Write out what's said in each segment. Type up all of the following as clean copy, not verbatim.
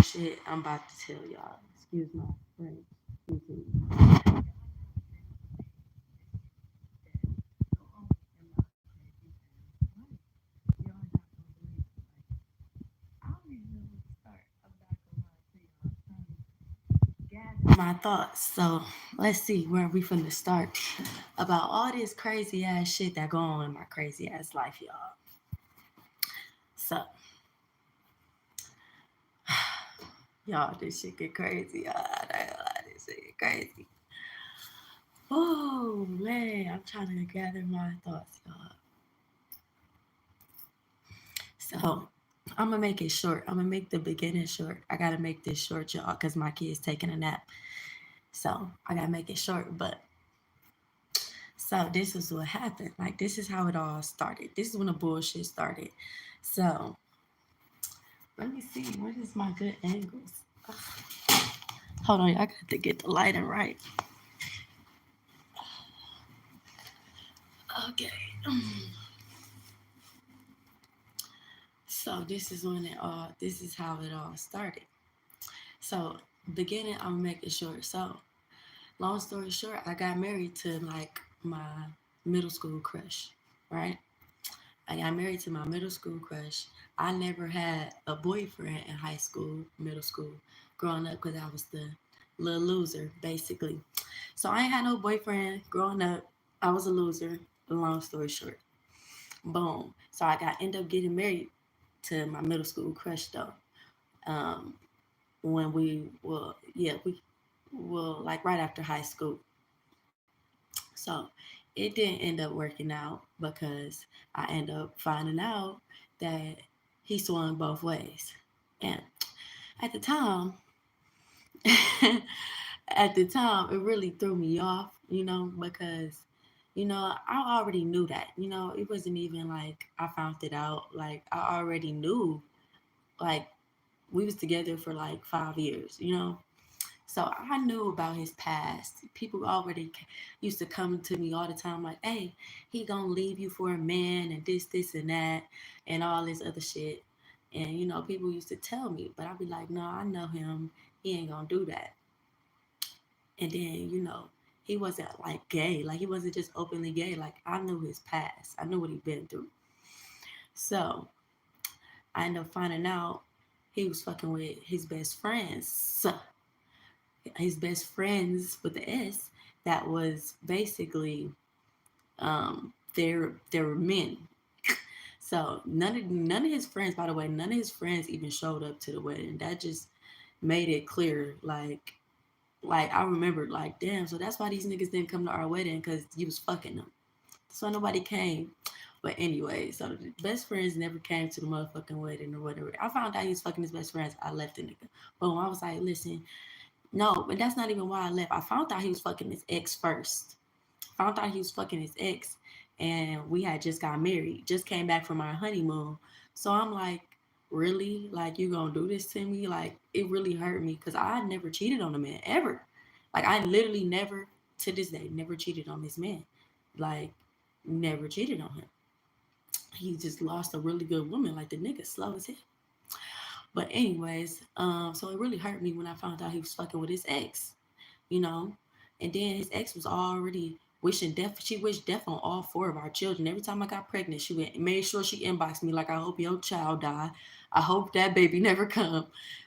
shit I'm about to tell y'all. Excuse my French. Excuse me. My thoughts. So let's see where we finna start about all this crazy ass shit that go on in my crazy ass life, y'all. So y'all, this shit get crazy. Y'all, this shit get crazy. Oh man, I'm trying to gather my thoughts, y'all. So I'm gonna make it short. I'm gonna make the beginning short. I gotta make this short, y'all, because my kid's taking a nap. So I gotta make it short. But so this is what happened. Like this is how it all started. This is when the bullshit started. So let me see. What is my good angles? Ugh. Hold on, I got to get the lighting right. Okay. So this is when it all. This is how it all started. So beginning, I'm gonna make it short. So long story short, I got married to like my middle school crush, right? I got married to my middle school crush. I never had a boyfriend in high school, middle school, growing up because I was the little loser, basically. So I ain't had no boyfriend growing up. I was a loser. Long story short, boom. So I got end up getting married to my middle school crush though. Um, when we well like right after high school. So it didn't end up working out because I ended up finding out that he swung both ways. And at the time, at the time, it really threw me off, because, I already knew that. It wasn't even like I found it out. Like I already knew, like we was together for like 5 years. So I knew about his past. People already used to come to me all the time like, hey, he gonna leave you for a man and this, and that, and all this other shit. And, people used to tell me, but I'd be like, no, I know him. He ain't gonna do that. And then, he wasn't like gay. Like, he wasn't just openly gay. Like, I knew his past. I knew what he'd been through. So I ended up finding out he was fucking with his best friends. His best friends with the S that was basically they were men. So none of his friends, by the way, none of his friends even showed up to the wedding. That just made it clear, like I remembered, like damn. So that's why these niggas didn't come to our wedding because you was fucking them. So nobody came. But anyway, so the best friends never came to the motherfucking wedding or whatever. I found out he was fucking his best friends. I left the nigga. Boom. I was like, listen, no, but that's not even why I left. I found out he was fucking his ex first. Found out he was fucking his ex, and we had just got married. Just came back from our honeymoon. So I'm like, really? Like you gonna do this to me? Like it really hurt me because I never cheated on a man ever. Like I literally never, to this day, never cheated on this man. Like never cheated on him. He just lost a really good woman. Like the nigga slow as hell. But anyways, so it really hurt me when I found out he was fucking with his ex, you know. And then his ex was already wishing death. She wished death on all four of our children. Every time I got pregnant, she made sure she inboxed me like, "I hope your child die. I hope that baby never come."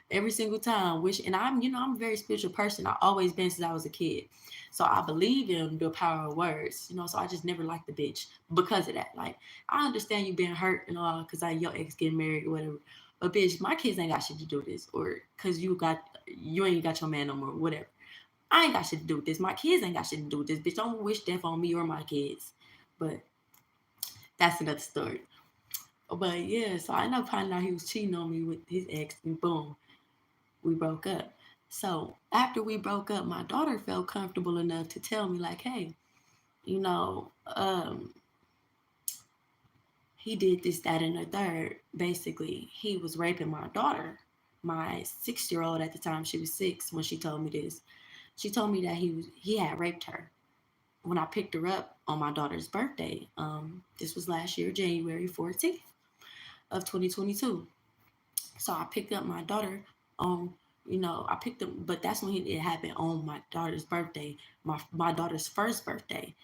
Every single time, and I'm a very spiritual person. I always been since I was a kid, so I believe in the power of words. So I just never liked the bitch because of that. Like I understand you being hurt and all because your ex getting married or whatever. But bitch, my kids ain't got shit to do with this, or because you ain't got your man no more, whatever. I ain't got shit to do with this. My kids ain't got shit to do with this. Bitch, don't wish death on me or my kids. But that's another story. But yeah, so I ended up finding out he was cheating on me with his ex, and boom, we broke up. So after we broke up, my daughter felt comfortable enough to tell me, like, hey, you know, he did this, that, and the third. Basically, he was raping my daughter, my 6 year old at the time. She was 6 when she told me this. She told me that he had raped her when I picked her up on my daughter's birthday. This was last year, January 14th of 2022. So I picked up my daughter on, I picked him, but that's when it happened on my daughter's birthday, my daughter's first birthday,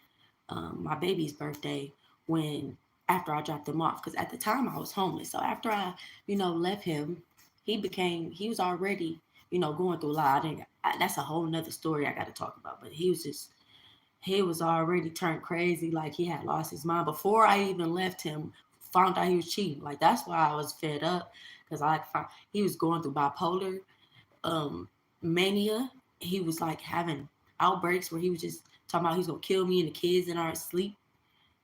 my baby's birthday, when after I dropped him off, because at the time I was homeless. So after I, left him, he was already, going through a lot. That's a whole nother story I got to talk about. But he was already turned crazy. Like he had lost his mind before I even left him. Found out he was cheating. Like that's why I was fed up, because he was going through bipolar um mania. He was like having outbreaks where he was just talking about he's gonna kill me and the kids in our sleep,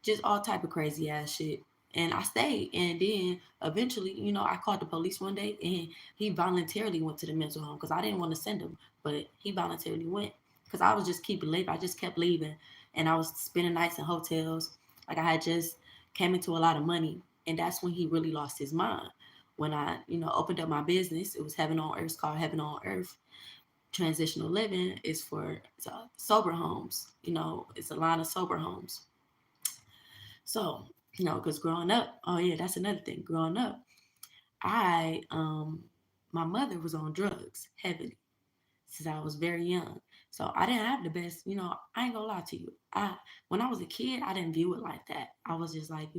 just all type of crazy ass shit. And I stayed, and then eventually, I called the police one day, and he voluntarily went to the mental home because I didn't want to send him, but he voluntarily went because I was just keeping leaving. I just kept leaving, and I was spending nights in hotels. Like I had just came into a lot of money, and that's when he really lost his mind. When I, opened up my business, it was Heaven on Earth. It's called Heaven on Earth. Transitional living is for sober homes. It's a line of sober homes. So, because growing up, oh yeah, that's another thing. Growing up, I my mother was on drugs heavily since I was very young. So I didn't have the best, I ain't gonna lie to you. When I was a kid, I didn't view it like that. I was just like,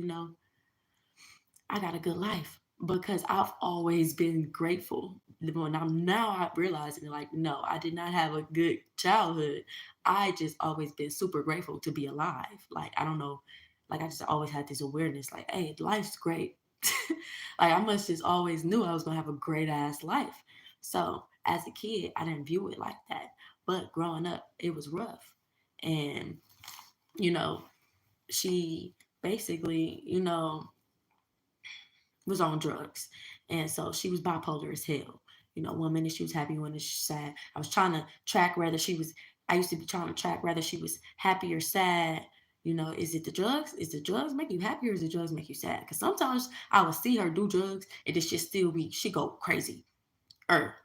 I got a good life because I've always been grateful. When I'm now I realizing like, no, I did not have a good childhood. I just always been super grateful to be alive. Like I don't know, like I just always had this awareness, like, hey, life's great. Like I must just always knew I was gonna have a great ass life. So as a kid, I didn't view it like that. But growing up, it was rough. And, you know, she basically, was on drugs. And so she was bipolar as hell. One minute she was happy, one minute she was sad. I was trying to track whether she was, I used to be trying to track whether she was happy or sad. Is it the drugs? Is the drugs make you happy or is the drugs make you sad? Because sometimes I would see her do drugs and then she go crazy. Or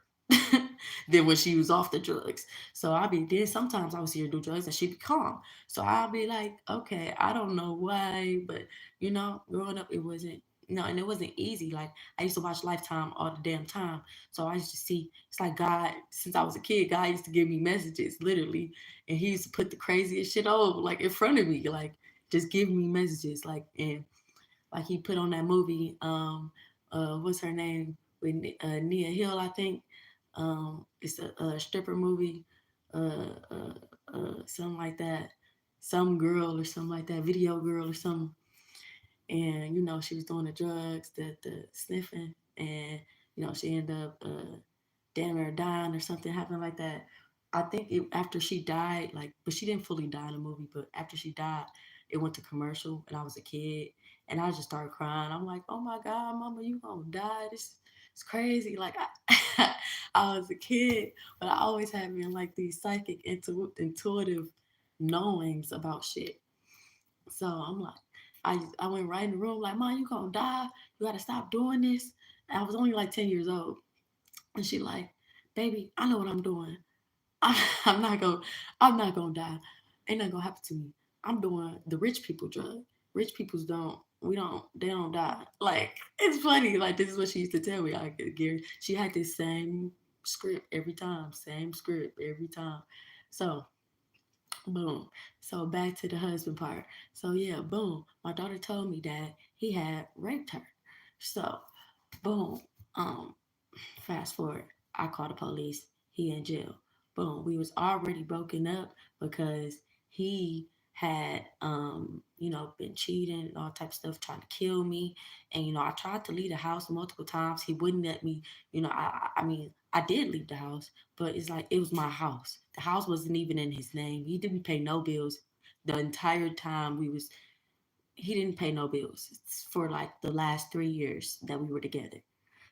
than when she was off the drugs. So I'll be then sometimes I would see her do drugs and she'd be calm. So I'll be like, okay, I don't know why, but growing up it wasn't and it wasn't easy. Like I used to watch Lifetime all the damn time. So I used to see it's like God, since I was a kid, God used to give me messages literally. And he used to put the craziest shit over like in front of me. Like just give me messages. Like he put on that movie, what's her name? With Nia Hill, I think. It's a stripper movie, something like that. Some girl or something like that, video girl or something. And she was doing the drugs, the sniffing, and she ended up damn near dying or something happened like that. I think after she died, like, but she didn't fully die in the movie. But after she died, it went to commercial, and I was a kid, and I just started crying. I'm like, oh my God, Mama, you gonna die? This it's crazy. Like I was a kid, but I always had been like these psychic, intuitive knowings about shit. So I'm like, I went right in the room like, Mom, you gonna die? You gotta stop doing this. And I was only like 10 years old, and she like, baby, I know what I'm doing. I'm not gonna, I'm not gonna die. Ain't nothing gonna happen to me. I'm doing the rich people drug. Rich people's don't. They don't die. Like it's funny. Like this is what she used to tell me. I could Gary. She had this same script every time. Same script every time. So boom. So back to the husband part. So yeah, boom. My daughter told me that he had raped her. So boom. Um, Fast forward, I called the police. He in jail. Boom. We was already broken up because he had been cheating and all type of stuff, trying to kill me. And I tried to leave the house multiple times. He wouldn't let me. I mean, I did leave the house, but it's like it was my house. The house wasn't even in his name. He didn't pay no bills the entire time we was. He didn't pay no bills for like the last 3 years that we were together.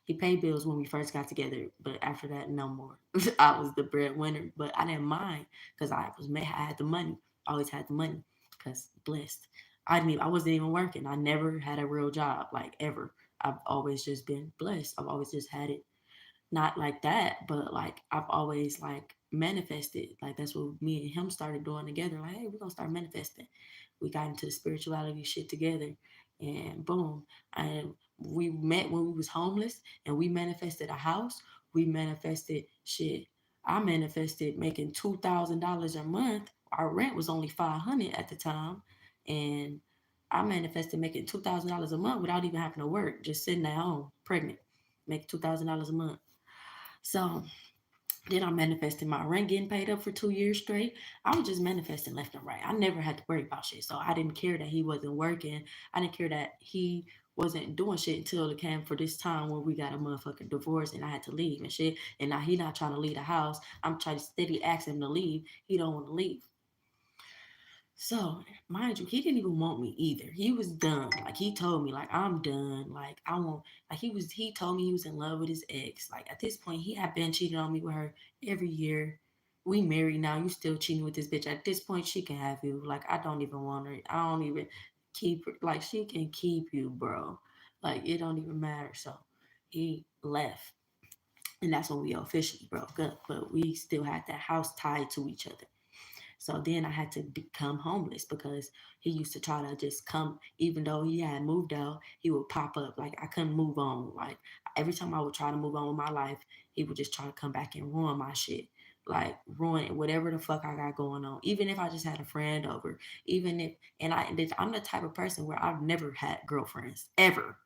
He paid bills when we first got together, but after that, no more. I was the breadwinner, but I didn't mind because I had the money. I always had the money because blessed. I wasn't even working. I never had a real job, like ever. I've always just been blessed. I've always just had it, not like that, but like I've always like manifested. Like that's what me and him started doing together. Like, hey, we're gonna start manifesting. We got into the spirituality shit together, and boom, and we met when we was homeless, and we manifested a house. we manifested shit. I manifested making $2,000 a month. Our rent was only 500 at the time, and I manifested making $2,000 a month without even having to work, just sitting at home, pregnant, making $2,000 a month. So then I manifested my rent getting paid up for 2 years straight. I was just manifesting left and right. I never had to worry about shit. So I didn't care that he wasn't working. I didn't care that he wasn't doing shit until it came for this time when we got a motherfucking divorce and I had to leave and shit. And now he not trying to leave the house. I'm trying to steady ask him to leave. He don't want to leave. So, mind you, he didn't even want me either. He was done. Like he told me, like, I'm done. Like I won't like he told me he was in love with his ex. Like at this point, he had been cheating on me with her every year. We married now. You still cheating with this bitch. At this point, she can have you. Like I don't even want her. I don't even keep her. Like she can keep you, bro. Like it don't even matter. So he left. And that's when we officially broke up. But we still had that house tied to each other. So then I had to become homeless because he used to try to just come, even though he had moved out, he would pop up. Like I couldn't move on. Like every time I would try to move on with my life, he would just try to come back and ruin my shit. Like ruin whatever the fuck I got going on. Even if I just had a friend over, even if, I'm the type of person where I've never had girlfriends ever.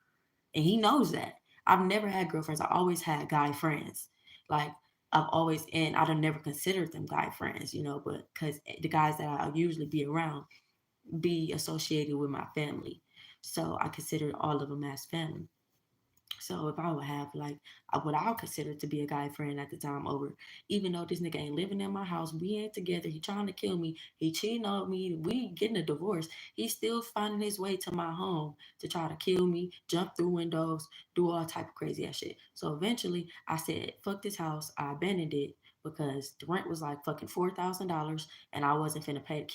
And he knows that. I've never had girlfriends. I always had guy friends. Like I've always, and I've never considered them guy friends, but because the guys that I usually be around be associated with my family. So I considered all of them as family. So if I would have like what I would consider to be a guy friend at the time over, even though this nigga ain't living in my house, we ain't together, he trying to kill me, he cheating on me, we getting a divorce, he's still finding his way to my home to try to kill me, jump through windows, do all type of crazy ass shit. So eventually I said, fuck this house, I abandoned it because the rent was like fucking $4,000 and I wasn't finna pay to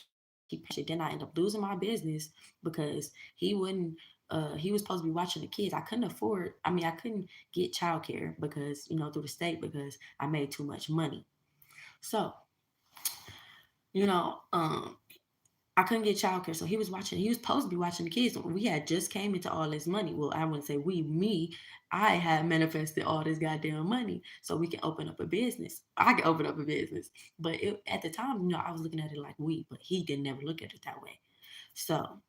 keep paying that shit. Then I ended up losing my business because he was supposed to be watching the kids. I couldn't afford. I mean, I couldn't get childcare because through the state because I made too much money. So you know, I couldn't get childcare. So he was watching. He was supposed to be watching the kids. We had just came into all this money. Well, I wouldn't say we, me. I had manifested all this goddamn money so we can open up a business. I could open up a business, but at the time, I was looking at it like we, but he didn't never look at it that way. So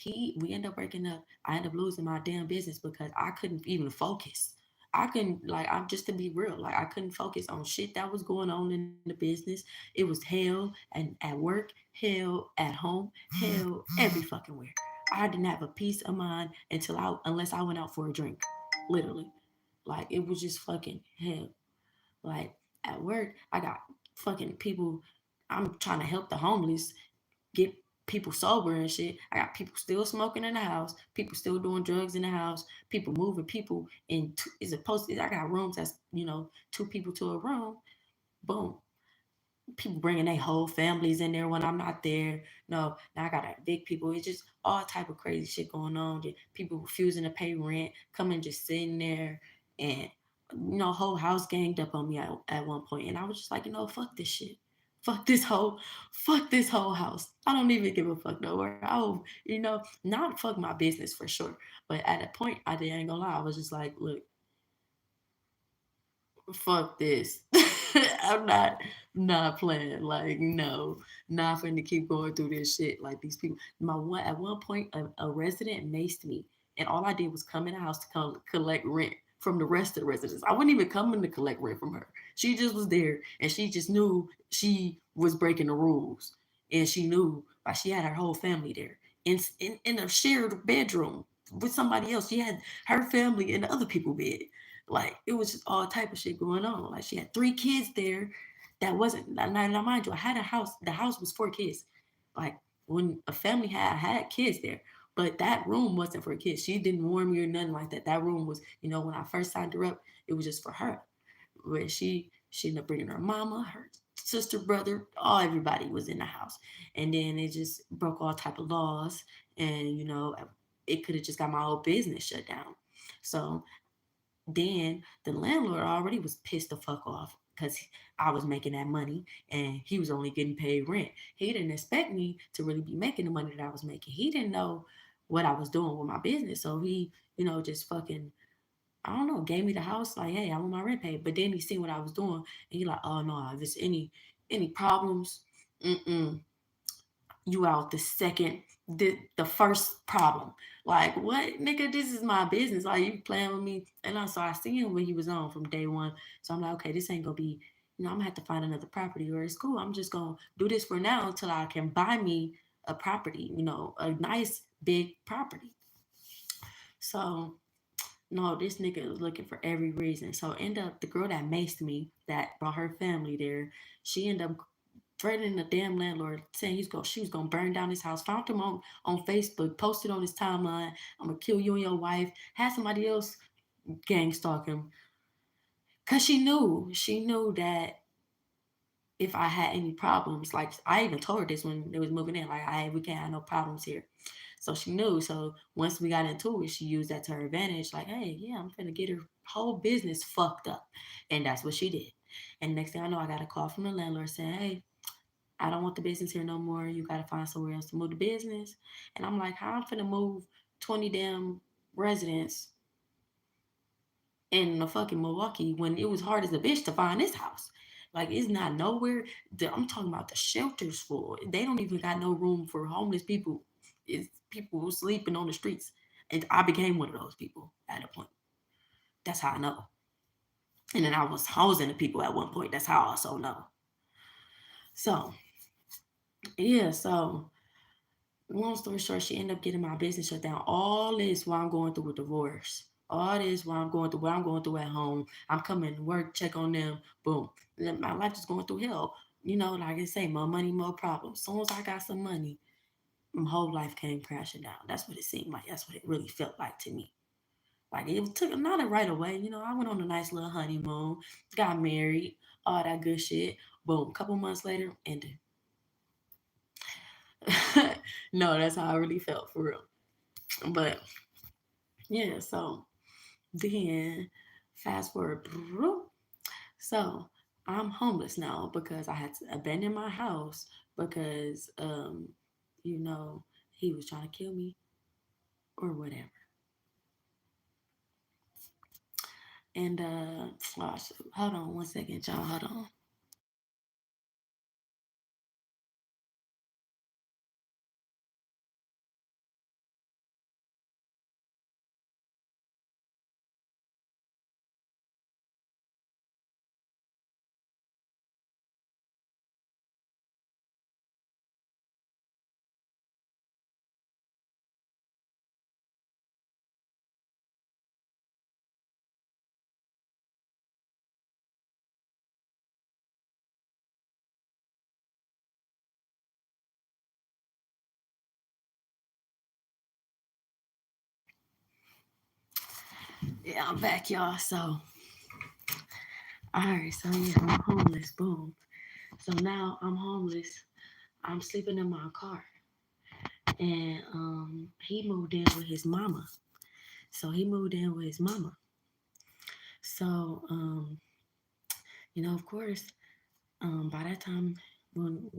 we end up breaking up. I end up losing my damn business because I couldn't even focus. I couldn't like I'm just to be real, like I couldn't focus on shit that was going on in the business. It was hell and at work, hell at home, hell every fucking where. I didn't have a peace of mind unless I went out for a drink. Literally. Like it was just fucking hell. Like at work, I got fucking people. I'm trying to help the homeless get people sober and shit. I got people still smoking in the house, people still doing drugs in the house, people moving people in. Is it posted? I got rooms that's two people to a room. Boom. People bringing their whole families in there when I'm not there. No, now I gotta big people. It's just all type of crazy shit going on. People refusing to pay rent, coming just sitting there, and whole house ganged up on me at one point, and I was just like, fuck this shit. Fuck this whole house. I don't even give a fuck no more. Not fuck my business for sure. But at a point, I ain't gonna lie, I was just like, look, fuck this. I'm not playing. Like, no, not finna keep going through this shit. Like these people. At one point, a resident maced me, and all I did was come in the house to come collect rent from the rest of the residents. I wasn't even coming to collect rent from her. She just was there, and she just knew she was breaking the rules, and she knew like she had her whole family there in a shared bedroom with somebody else. She had her family in the other people bed. Like it was just all type of shit going on. Like she had 3 kids there. That wasn't now mind you, I had a house. The house was 4 kids. Like when a family had kids there, but that room wasn't for kids. She didn't warn me or nothing like that. That room was, when I first signed her up, it was just for her. Where she ended up bringing her mama, her sister, brother, all everybody was in the house, and then it just broke all type of laws, and it could have just got my whole business shut down. So then the landlord already was pissed the fuck off because I was making that money and he was only getting paid rent. He didn't expect me to really be making the money that I was making. He didn't know what I was doing with my business. So he, just fucking I don't know, gave me the house, like, hey, I want my rent paid. But then he seen what I was doing, and he like, oh no, if there's any problems, mm-mm, you out the second, the first problem. Like, what, nigga? This is my business. Like, you playing with me? And also, I seen him when he was on from day one. So I'm like, okay, this ain't gonna be. I'm gonna have to find another property, or it's cool. I'm just gonna do this for now until I can buy me a property. A nice big property. So no, this nigga was looking for every reason. So end up the girl that maced me, that brought her family there, she ended up threatening the damn landlord, saying she was gonna burn down his house. Found him on Facebook, posted on his timeline, I'm gonna kill you and your wife. Had somebody else gang stalk him. Cause she knew that if I had any problems, like I even told her this when they was moving in, like we can't have no problems here. So she knew. So once we got into it, she used that to her advantage. Like, hey, yeah, I'm gonna get her whole business fucked up, and that's what she did. And next thing I know, I got a call from the landlord saying, hey, I don't want the business here no more. You got to find somewhere else to move the business. And I'm like, how I'm finna move 20 damn residents in the fucking Milwaukee when it was hard as a bitch to find this house. Like, it's not nowhere. I'm talking about the shelters full. They don't even got no room for homeless people. It's people sleeping on the streets. And I became one of those people at a point. That's how I know. And then I was housing the people at one point. That's how I also know. So, yeah, so long story short, she ended up getting my business shut down. All this while I'm going through a divorce. All this while I'm going through what I'm going through at home. I'm coming to work, check on them. Boom. My life is going through hell. Like I say, more money, more problems. As soon as I got some money, my whole life came crashing down. That's what it seemed like. That's what it really felt like to me. Like, it took not right away. I went on a nice little honeymoon, got married, all that good shit. Boom. A couple months later, ended. No, that's how I really felt for real. But yeah, so then fast forward. So I'm homeless now because I had to abandon my house because you know, he was trying to kill me or whatever. And oh, hold on one second, y'all. Hold on. Yeah, I'm back, y'all. So all right, so yeah, I'm homeless. Boom. So now I'm homeless. I'm sleeping in my car. And he moved in with his mama. So he moved in with his mama. So of course, by that time when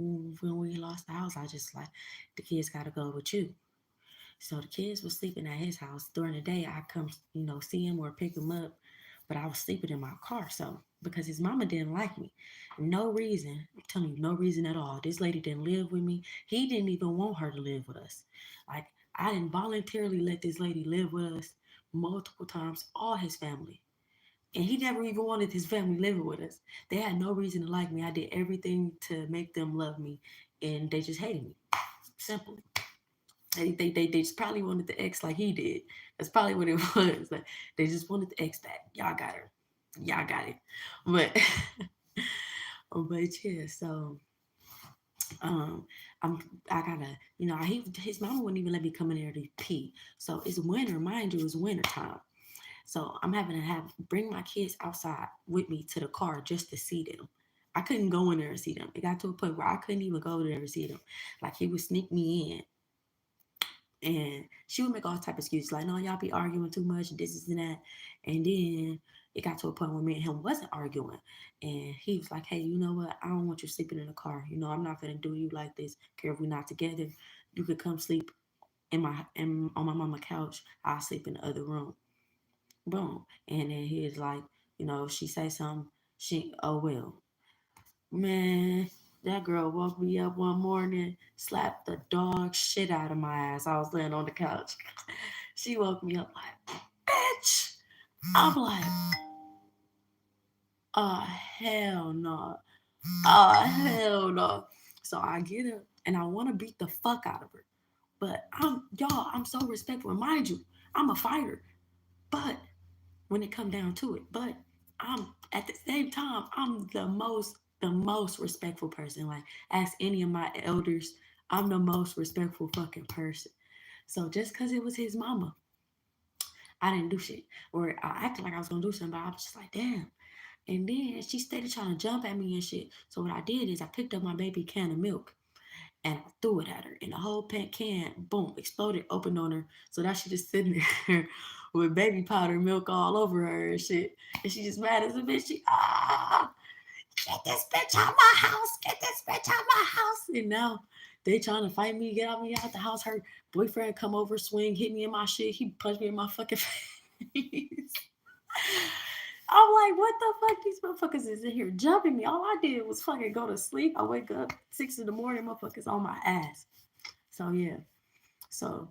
we lost the house, I just like the kids gotta go with you. So the kids were sleeping at his house during the day. I come, see him or pick him up, but I was sleeping in my car. So because his mama didn't like me, no reason. I'm telling you, no reason at all. This lady didn't live with me. He didn't even want her to live with us. Like, I didn't voluntarily let this lady live with us multiple times. All his family. And he never even wanted his family living with us. They had no reason to like me. I did everything to make them love me, and they just hated me. Simple. They just probably wanted the ex like he did. That's probably what it was. Like, they just wanted the ex back. Y'all got her. Y'all got it. But but yeah, so um I'm I gotta, his mama wouldn't even let me come in there to pee. So it's winter, mind you, it's winter time. So I'm having to bring my kids outside with me to the car just to see them. I couldn't go in there and see them. It got to a point where I couldn't even go there and see them. Like, he would sneak me in, and she would make all type of excuses like, "No, y'all be arguing too much, this and that." And then it got to a point where me and him wasn't arguing, and he was like, "Hey, you know what? I don't want you sleeping in the car. I'm not gonna do you like this. Care if we're not together. You could come sleep on my mama couch. I'll sleep in the other room." Boom. And then he's like, she say something, oh well. Man, that girl woke me up one morning, slapped the dog shit out of my ass. I was laying on the couch. She woke me up like, bitch. I'm like, oh, hell no. Oh, hell no. So I get up and I want to beat the fuck out of her. But I'm so respectful. And mind you, I'm a fighter. But when it come down to it, but I'm at the same time, I'm the most respectful person. Like, ask any of my elders, I'm the most respectful fucking person. So just because it was his mama, I didn't do shit. Or I acted like I was gonna do something, but I was just like, damn. And then she started trying to jump at me and shit. So what I did is I picked up my baby can of milk and I threw it at her. And the whole pet can, boom, exploded, opened on her. So now she just sitting there with baby powder milk all over her and shit. And she just mad as a bitch. Get this bitch out my house. Get this bitch out my house. And now they trying to fight me, get me out the house. Her boyfriend come over, swing, hit me in my shit. He punched me in my fucking face. I'm like, what the fuck? These motherfuckers is in here jumping me. All I did was fucking go to sleep. I wake up 6 in the morning, motherfuckers on my ass. So yeah. So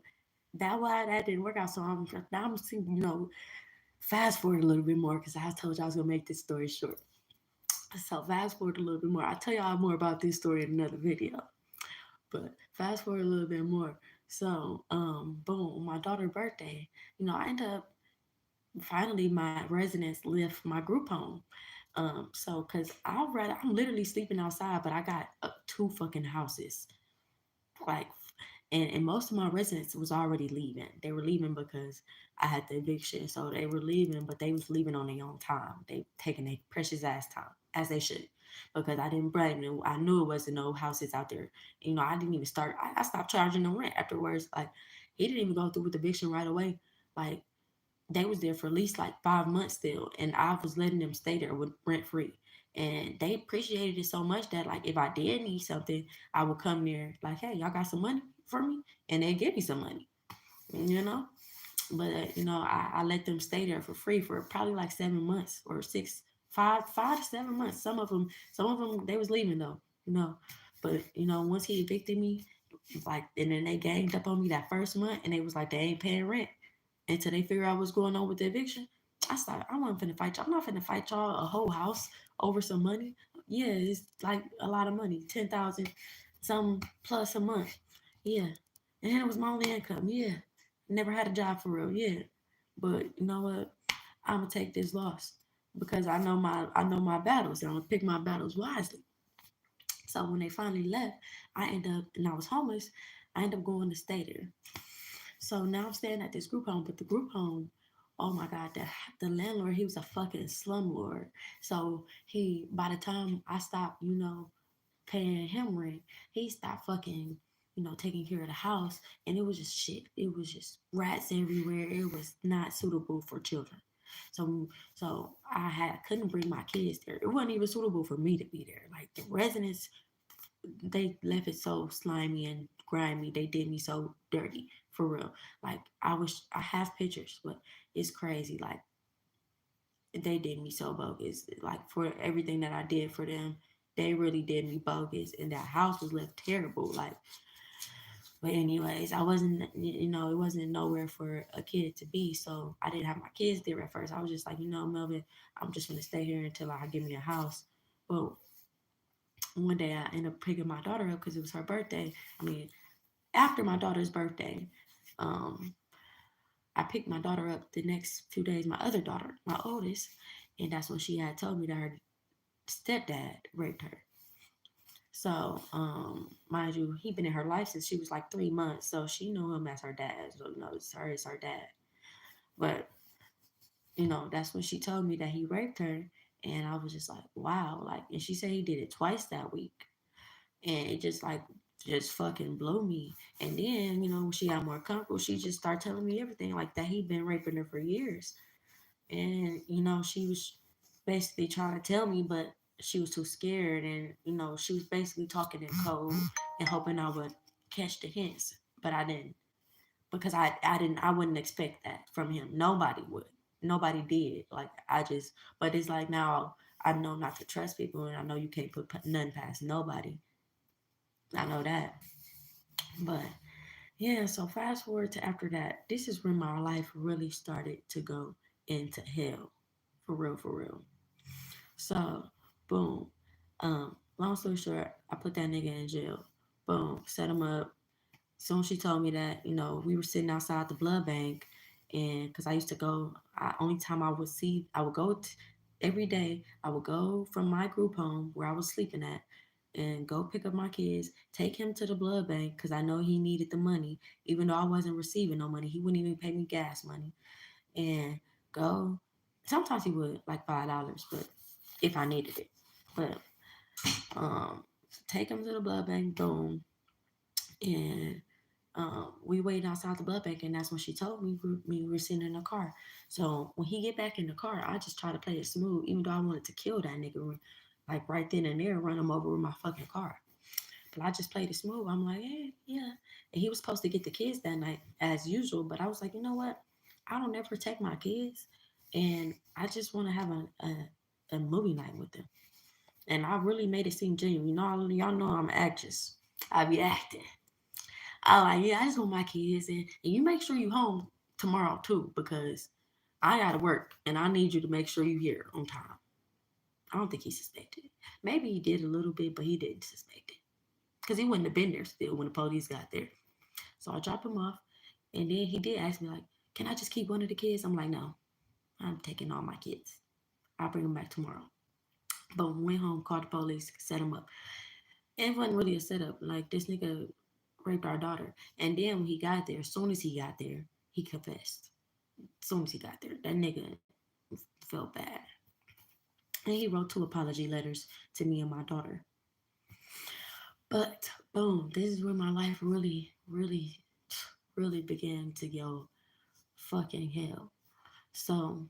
that why that didn't work out. So I'm seeing, fast forward a little bit more because I told you I was gonna make this story short. So fast forward a little bit more. I'll tell y'all more about this story in another video. But fast forward a little bit more. So boom, my daughter's birthday. I ended up finally my residents left my group home. So cause I'm literally sleeping outside, but I got two fucking houses. Like, and most of my residents was already leaving. They were leaving because I had the eviction, so they were leaving, but they was leaving on their own time. They taking their precious ass time, as they should, because I didn't blame them. I knew it wasn't no houses out there. I didn't even start. I stopped charging them rent afterwards. Like, he didn't even go through with the eviction right away. Like, they was there for at least like 5 months still, and I was letting them stay there with rent free. And they appreciated it so much that, like, if I did need something, I would come there like, hey, y'all got some money for me? And they give me some money, you know. But I let them stay there for free for probably like 7 months or 5 to 7 months. Some of them they was leaving though, you know. But once he evicted me, like, and then they ganged up on me that first month, and they was like they ain't paying rent until they figure out what's going on with the eviction. I started. I wasn't finna fight y'all. I'm not finna fight y'all a whole house over some money. Yeah, it's like a lot of money, 10,000, some plus a month. Yeah, and then it was my only income. Yeah, never had a job for real. Yeah, but you know what? I'm gonna take this loss because I know my battles. And I'm gonna pick my battles wisely. So when they finally left, I end up and I was homeless. I end up going to stay there. So now I'm staying at this group home, but the group home, oh my God, the landlord, he was a fucking slumlord. So he, by the time I stopped, paying him rent, he stopped fucking, taking care of the house, and it was just shit. It was just rats everywhere. It was not suitable for children. So I couldn't bring my kids there. It wasn't even suitable for me to be there. Like, the residents, they left it so slimy and grimy. They did me so dirty, for real. Like, I have pictures, but it's crazy. Like, they did me so bogus. Like, for everything that I did for them, they really did me bogus, and that house was left terrible. Like, but anyways, I wasn't, it wasn't nowhere for a kid to be. So I didn't have my kids there at first. I was just like, Melvin, I'm just gonna stay here until I give me a house. But one day I ended up picking my daughter up because it was her birthday. I mean, after my daughter's birthday, um, I picked my daughter up the next few days, my other daughter, my oldest, and that's when she had told me that her stepdad raped her. So, mind you, he been in her life since she was like 3 months, so she knew him as her dad. So, it's her dad. But, that's when she told me that he raped her, and I was just like, wow. Like, and she said he did it twice that week. And it just fucking blew me. And then, when she got more comfortable, she just started telling me everything like that he'd been raping her for years. And she was basically trying to tell me, but she was too scared. And she was basically talking in code and hoping I would catch the hints, but I didn't, because I wouldn't expect that from him. Nobody would. nobody did. Like I just, but it's like now I know not to trust people, and I know you can't put nothing past nobody. I know that, but yeah. So fast forward to after that, this is when my life really started to go into hell, for real, for real. So, boom. Long story short, I put that nigga in jail. Boom, set him up. Soon she told me that, we were sitting outside the blood bank, and because I used to go, only time I would see, I would go every day. I would go from my group home where I was sleeping at, and go pick up my kids, take him to the blood bank because I know he needed the money, even though I wasn't receiving no money. He wouldn't even pay me gas money, and go. Sometimes he would like $5, but if I needed it, but um, take him to the blood bank. Boom, and we waited outside the blood bank, and that's when she told me we were sitting in the car. So when he get back in the car, I just try to play it smooth, even though I wanted to kill that nigga, like right then and there, run him over with my fucking car. But I just played it smooth. I'm like, hey, yeah. And he was supposed to get the kids that night as usual, but I was like, you know what? I don't ever take my kids, and I just want to have a movie night with them. And I really made it seem genuine. Y'all know I'm an actress. I be acting. I like, yeah, I just want my kids, and you make sure you home tomorrow too, because I gotta work and I need you to make sure you here on time. I don't think he suspected it. Maybe he did a little bit, but he didn't suspect it because he wouldn't have been there still when the police got there. So I dropped him off, and then he did ask me like, "Can I just keep one of the kids?" I'm like, "No, I'm taking all my kids. I'll bring them back tomorrow." But went home, called the police, set him up. It wasn't really a setup. Like this nigga raped our daughter, and then when he got there, as soon as he got there, he confessed. As soon as he got there, that nigga felt bad, and he wrote 2 apology letters to me and my daughter. But boom, this is where my life really, really, really began to go fucking hell. So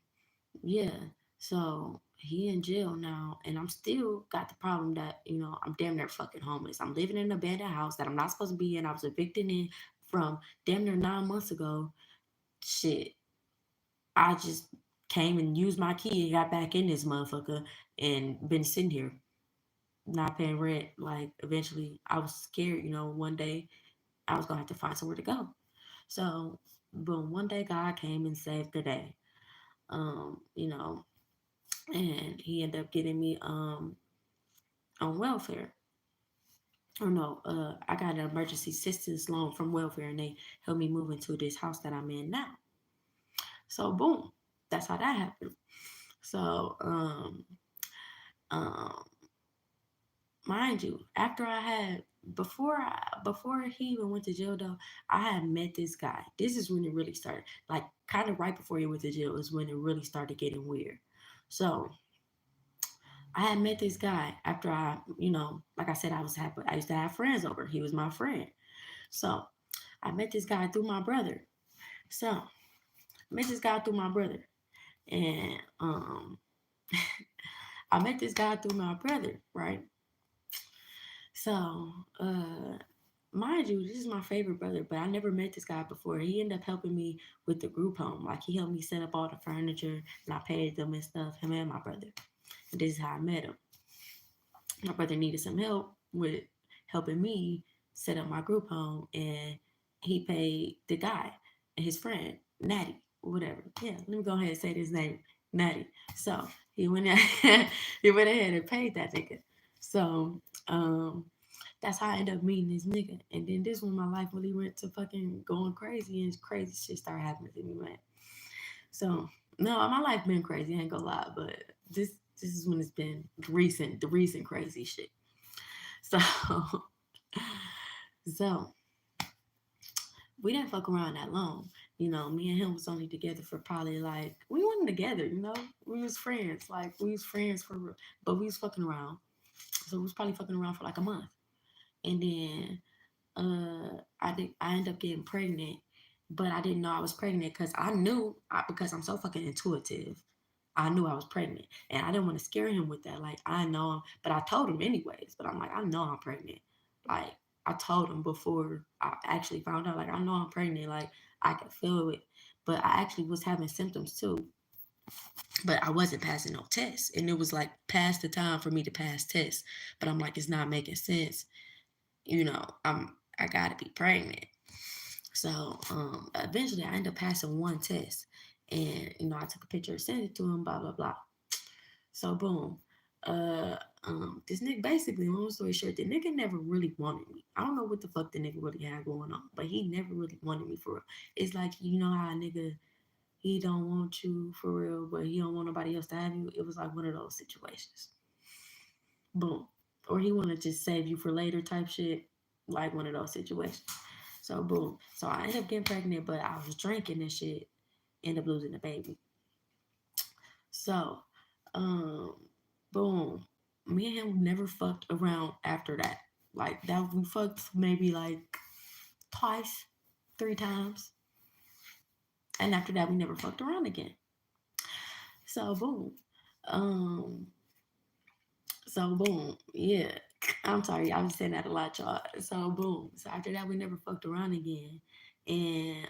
yeah, so he in jail now, and I'm still got the problem that I'm damn near fucking homeless. I'm living in an abandoned house that I'm not supposed to be in. I was evicted in from damn near 9 months ago. Shit, I just came and used my key and got back in this motherfucker and been sitting here not paying rent. Like eventually, I was scared. One day I was gonna have to find somewhere to go. So, boom, one day God came and saved the day. Um, you know, and he ended up getting me on welfare. Or no, I got an emergency assistance loan from welfare, and they helped me move into this house that I'm in now. So, boom, that's how that happened. So, um, mind you, after I had before he even went to jail though, I had met this guy. This is when it really started. Like kind of right before he went to jail is when it really started getting weird. So I had met this guy after like I said, I used to have friends over. He was my friend. So I met this guy through my brother. So I met this guy through my brother. And I met this guy through my brother, right? So, mind you, this is my favorite brother, but I never met this guy before. He ended up helping me with the group home. Like he helped me set up all the furniture and I paid them and stuff, him and my brother. And this is how I met him. My brother needed some help with helping me set up my group home, and he paid the guy and his friend, Natty, whatever. Yeah, let me go ahead and say his name, Natty. So he went he went ahead and paid that nigga. So that's how I ended up meeting this nigga. And then this when my life really went to fucking going crazy, and crazy shit started happening to me, man. So no, my life been crazy, I ain't gonna lie, but this is when it's been the recent crazy shit. So so we didn't fuck around that long. Me and him was only together for probably like we wasn't together, we was friends. Like we was friends for real. But we was fucking around. So we was probably fucking around for like a month. And then I ended up getting pregnant, but I didn't know I was pregnant because because I'm so fucking intuitive. I knew I was pregnant, and I didn't want to scare him with that. Like I know, but I told him anyways. But I'm like, I know I'm pregnant. Like I told him before I actually found out. Like I know I'm pregnant. Like I could feel it, but I actually was having symptoms too. but I wasn't passing no tests. And it was like past the time for me to pass tests. But I'm like, it's not making sense. I gotta be pregnant. So eventually I ended up passing one test. And I took a picture and sent it to him, blah blah blah. So boom. Uh this nigga, basically, long story short, the nigga never really wanted me. I don't know what the fuck the nigga really had going on, but he never really wanted me for real. It's like, how a nigga, he don't want you for real, but he don't want nobody else to have you. It was like one of those situations. Boom. Or he want to just save you for later type shit, like one of those situations. So boom. So I ended up getting pregnant, but I was drinking and shit. End up losing the baby. So, um, boom. Me and him never fucked around after that. Like that, we fucked maybe like twice, three times, and after that, we never fucked around again. So boom. Um, So boom, yeah. I'm sorry, I was saying that a lot, y'all. So boom. So after that, we never fucked around again, and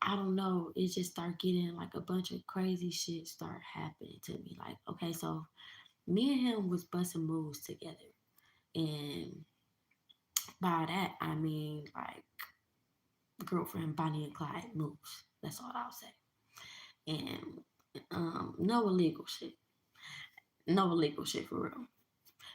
I don't know. It just start getting like a bunch of crazy shit start happening to me. Like, okay, so me and him was busting moves together, and by that I mean like girlfriend Bonnie and Clyde moves. That's all I'll say. And no illegal shit, no illegal shit for real.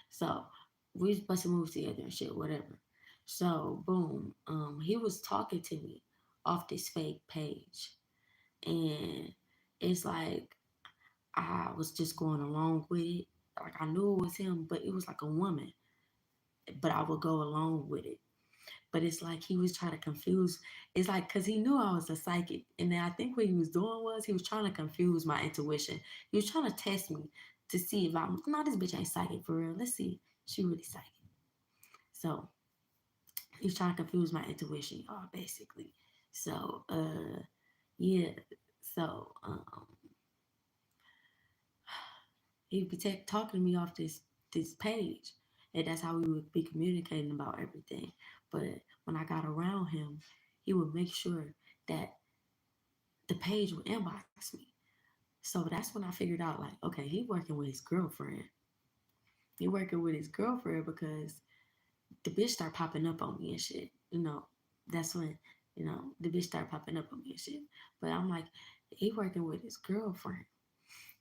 So we was busting moves together and shit, whatever. So boom, he was talking to me off this fake page, and it's like I was just going along with it. Like I knew it was him, but it was like a woman. But I would go along with it. But it's like he was trying to confuse. It's like because he knew I was a psychic, and then I think what he was doing was he was trying to confuse my intuition. He was trying to test me to see if I'm. No, this bitch ain't psychic for real. Let's see, she really psychic. So he's trying to confuse my intuition, y'all, basically. So, yeah. So, he'd be talking to me off this page, and that's how we would be communicating about everything. But when I got around him, he would make sure that the page would inbox me. So that's when I figured out, like, okay, he working with his girlfriend. He working with his girlfriend because the bitch start popping up on me and shit. That's when, the bitch start popping up on me and shit. But I'm like, he working with his girlfriend.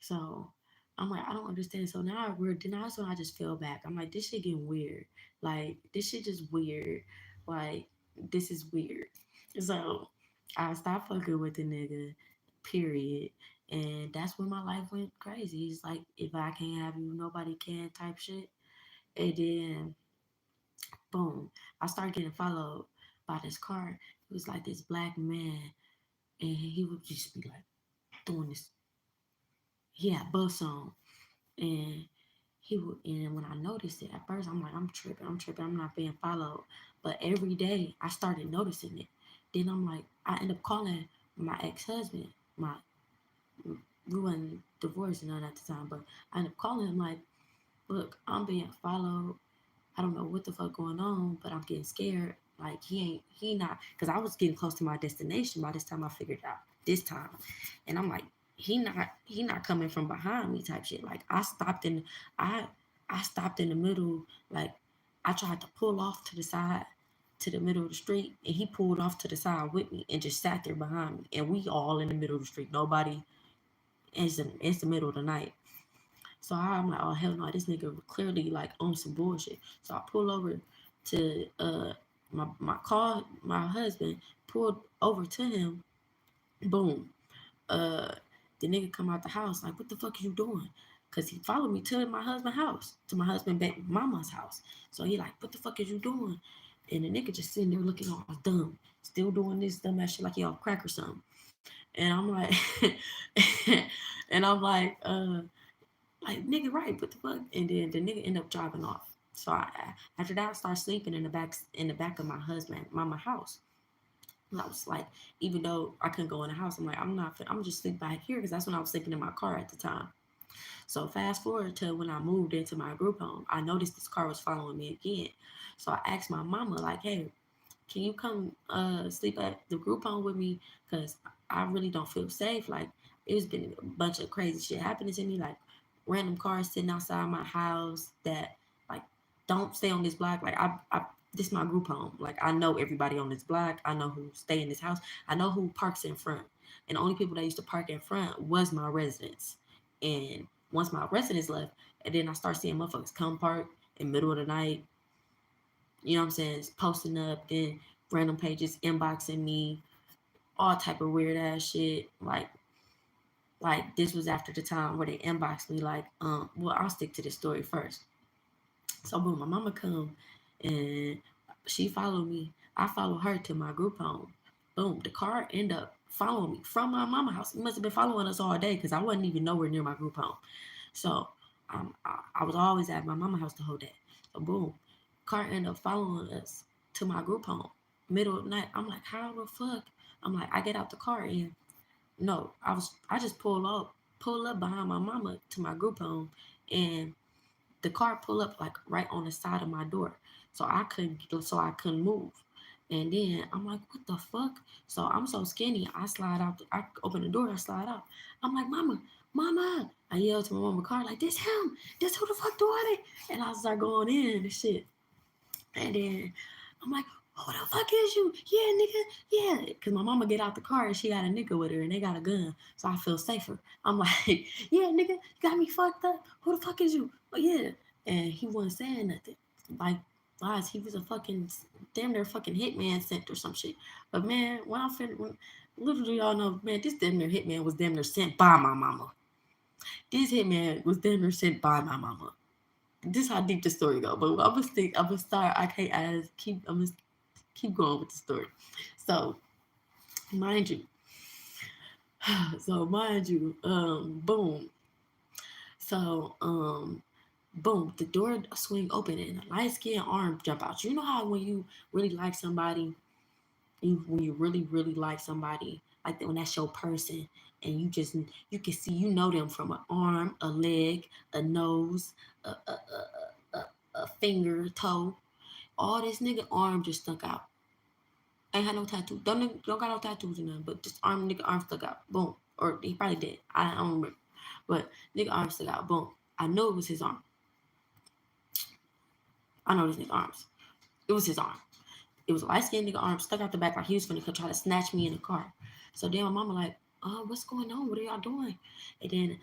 So I'm like, I don't understand. So now that's when I just fell back. I'm like, this shit getting weird. Like, this shit just weird. Like, this is weird. So I stopped fucking with the nigga, period. And that's when my life went crazy. It's like, if I can't have you, nobody can type shit. And then boom, I started getting followed by this car. It was like this black man, and he would just be like doing this. He had bus on, and he would. And when I noticed it at first, I'm like, I'm tripping, I'm not being followed. But every day, I started noticing it. Then I'm like, I end up calling my ex-husband. My We wasn't divorced and none at the time, but I end up calling him like, look, I'm being followed. I don't know what the fuck going on, but I'm getting scared. Like he not, because I was getting close to my destination by this time. I figured out this time, and I'm like, he not coming from behind me type shit. Like I I stopped in the middle. Like I tried to pull off to the side, to the middle of the street, and he pulled off to the side with me and just sat there behind me, and we all in the middle of the street. Nobody. It's the middle of the night. So I'm like, oh hell no, this nigga clearly like on some bullshit. So I pull over to my car, my husband pulled over to him. Boom. Uh the nigga come out the house like, what the fuck are you doing? Cause he followed me to my husband's house, to my husband baby mama's house. So he like, what the fuck is you doing? And the nigga just sitting there looking all dumb, still doing this dumb ass shit like he off crack or something. And I'm like, and I'm like nigga, right? What the fuck? And then the nigga ended up driving off. So after that, I started sleeping in the back of my husband mama house. And I was like, even though I couldn't go in the house, I'm like, I'm just sleep back here because that's when I was sleeping in my car at the time. So fast forward to when I moved into my group home, I noticed this car was following me again. So I asked my mama like, hey, can you come sleep at the group home with me? Because I really don't feel safe. Like It's been a bunch of crazy shit happening to me, like random cars sitting outside my house that like don't stay on this block. Like I this is my group home. Like I know everybody on this block. I know who stay in this house. I know who parks in front. And the only people that used to park in front was my residents. And once my residents left, and then I start seeing motherfuckers come park in the middle of the night. You know what I'm saying? It's posting up, then random pages inboxing me, all type of weird ass shit. Like this was after the time where they inboxed me like, well, I'll stick to this story first. So boom, my mama come and she followed me. I follow her to my group home. Boom, the car end up following me from my mama house. It must have been following us all day because I wasn't even nowhere near my group home. So I was always at my mama house the whole day. So boom, car end up following us to my group home. Middle of the night, I'm like, how the fuck? I'm like, I get out the car and no, I just pull up behind my mama to my group home, and the car pull up like right on the side of my door, so I couldn't move. And then I'm like, what the fuck? So I'm so skinny, I slide out. I open the door, I slide out. I'm like, mama, mama. I yell to my mama car like, this him, this who the fuck doing it? And I start going in and shit. And then I'm like, who the fuck is you? Yeah, nigga. Yeah. Because my mama get out the car and she got a nigga with her and they got a gun. So I feel safer. I'm like, yeah, nigga, you got me fucked up. Who the fuck is you? Oh, yeah. And he wasn't saying nothing. Like, lies, he was a fucking, damn near fucking hitman sent or some shit. But man, literally y'all know, man, this damn near hitman was damn near sent by my mama. This hitman was damn near sent by my mama. This how deep the story go. But I'm gonna start. I can't ask. I'm gonna keep going with the story. So mind you, boom. So boom, the door swing open and a light skinned arm jump out. You know how when you really like somebody, when you really like somebody, like that, when that's your person, and you can see, you know them from an arm, a leg, a nose, a finger, a toe. All this nigga arm just stuck out. Ain't had no tattoo. Don't got no tattoos or nothing, but just nigga arm stuck out. Boom. Or he probably did. I don't remember. But nigga arm stuck out. Boom. I knew it was his arm. I know this nigga arms. It was his arm. It was a light skinned nigga arm stuck out the back like he was finna try to snatch me in the car. So then my mama like, what's going on? What are y'all doing? And then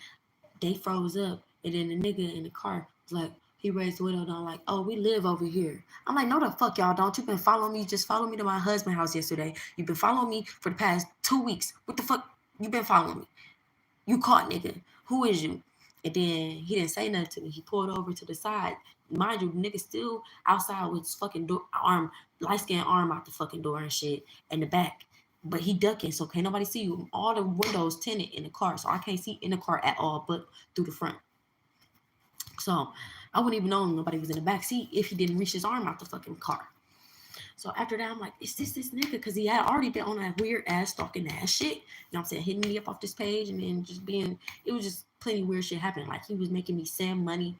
they froze up. And then the nigga in the car was like, he raised the window down like, oh, we live over here. I'm like, no the fuck y'all don't. You been following me. Just follow me to my husband's house yesterday. You've been following me for the past 2 weeks. What the fuck? You been following me. You caught nigga. Who is you? And then he didn't say nothing to me. He pulled over to the side. Mind you, the nigga still outside with his fucking arm, light skinned arm out the fucking door and shit in the back. But he ducking, so can't nobody see you. All the windows tinted in the car, so I can't see in the car at all but through the front. So I wouldn't even know nobody was in the back seat if he didn't reach his arm out the fucking car. So after that, I'm like, is this nigga? Because he had already been on that weird ass stalking ass shit. You know what I'm saying? Hitting me up off this page and then just being, it was just plenty weird shit happening. Like he was making me send money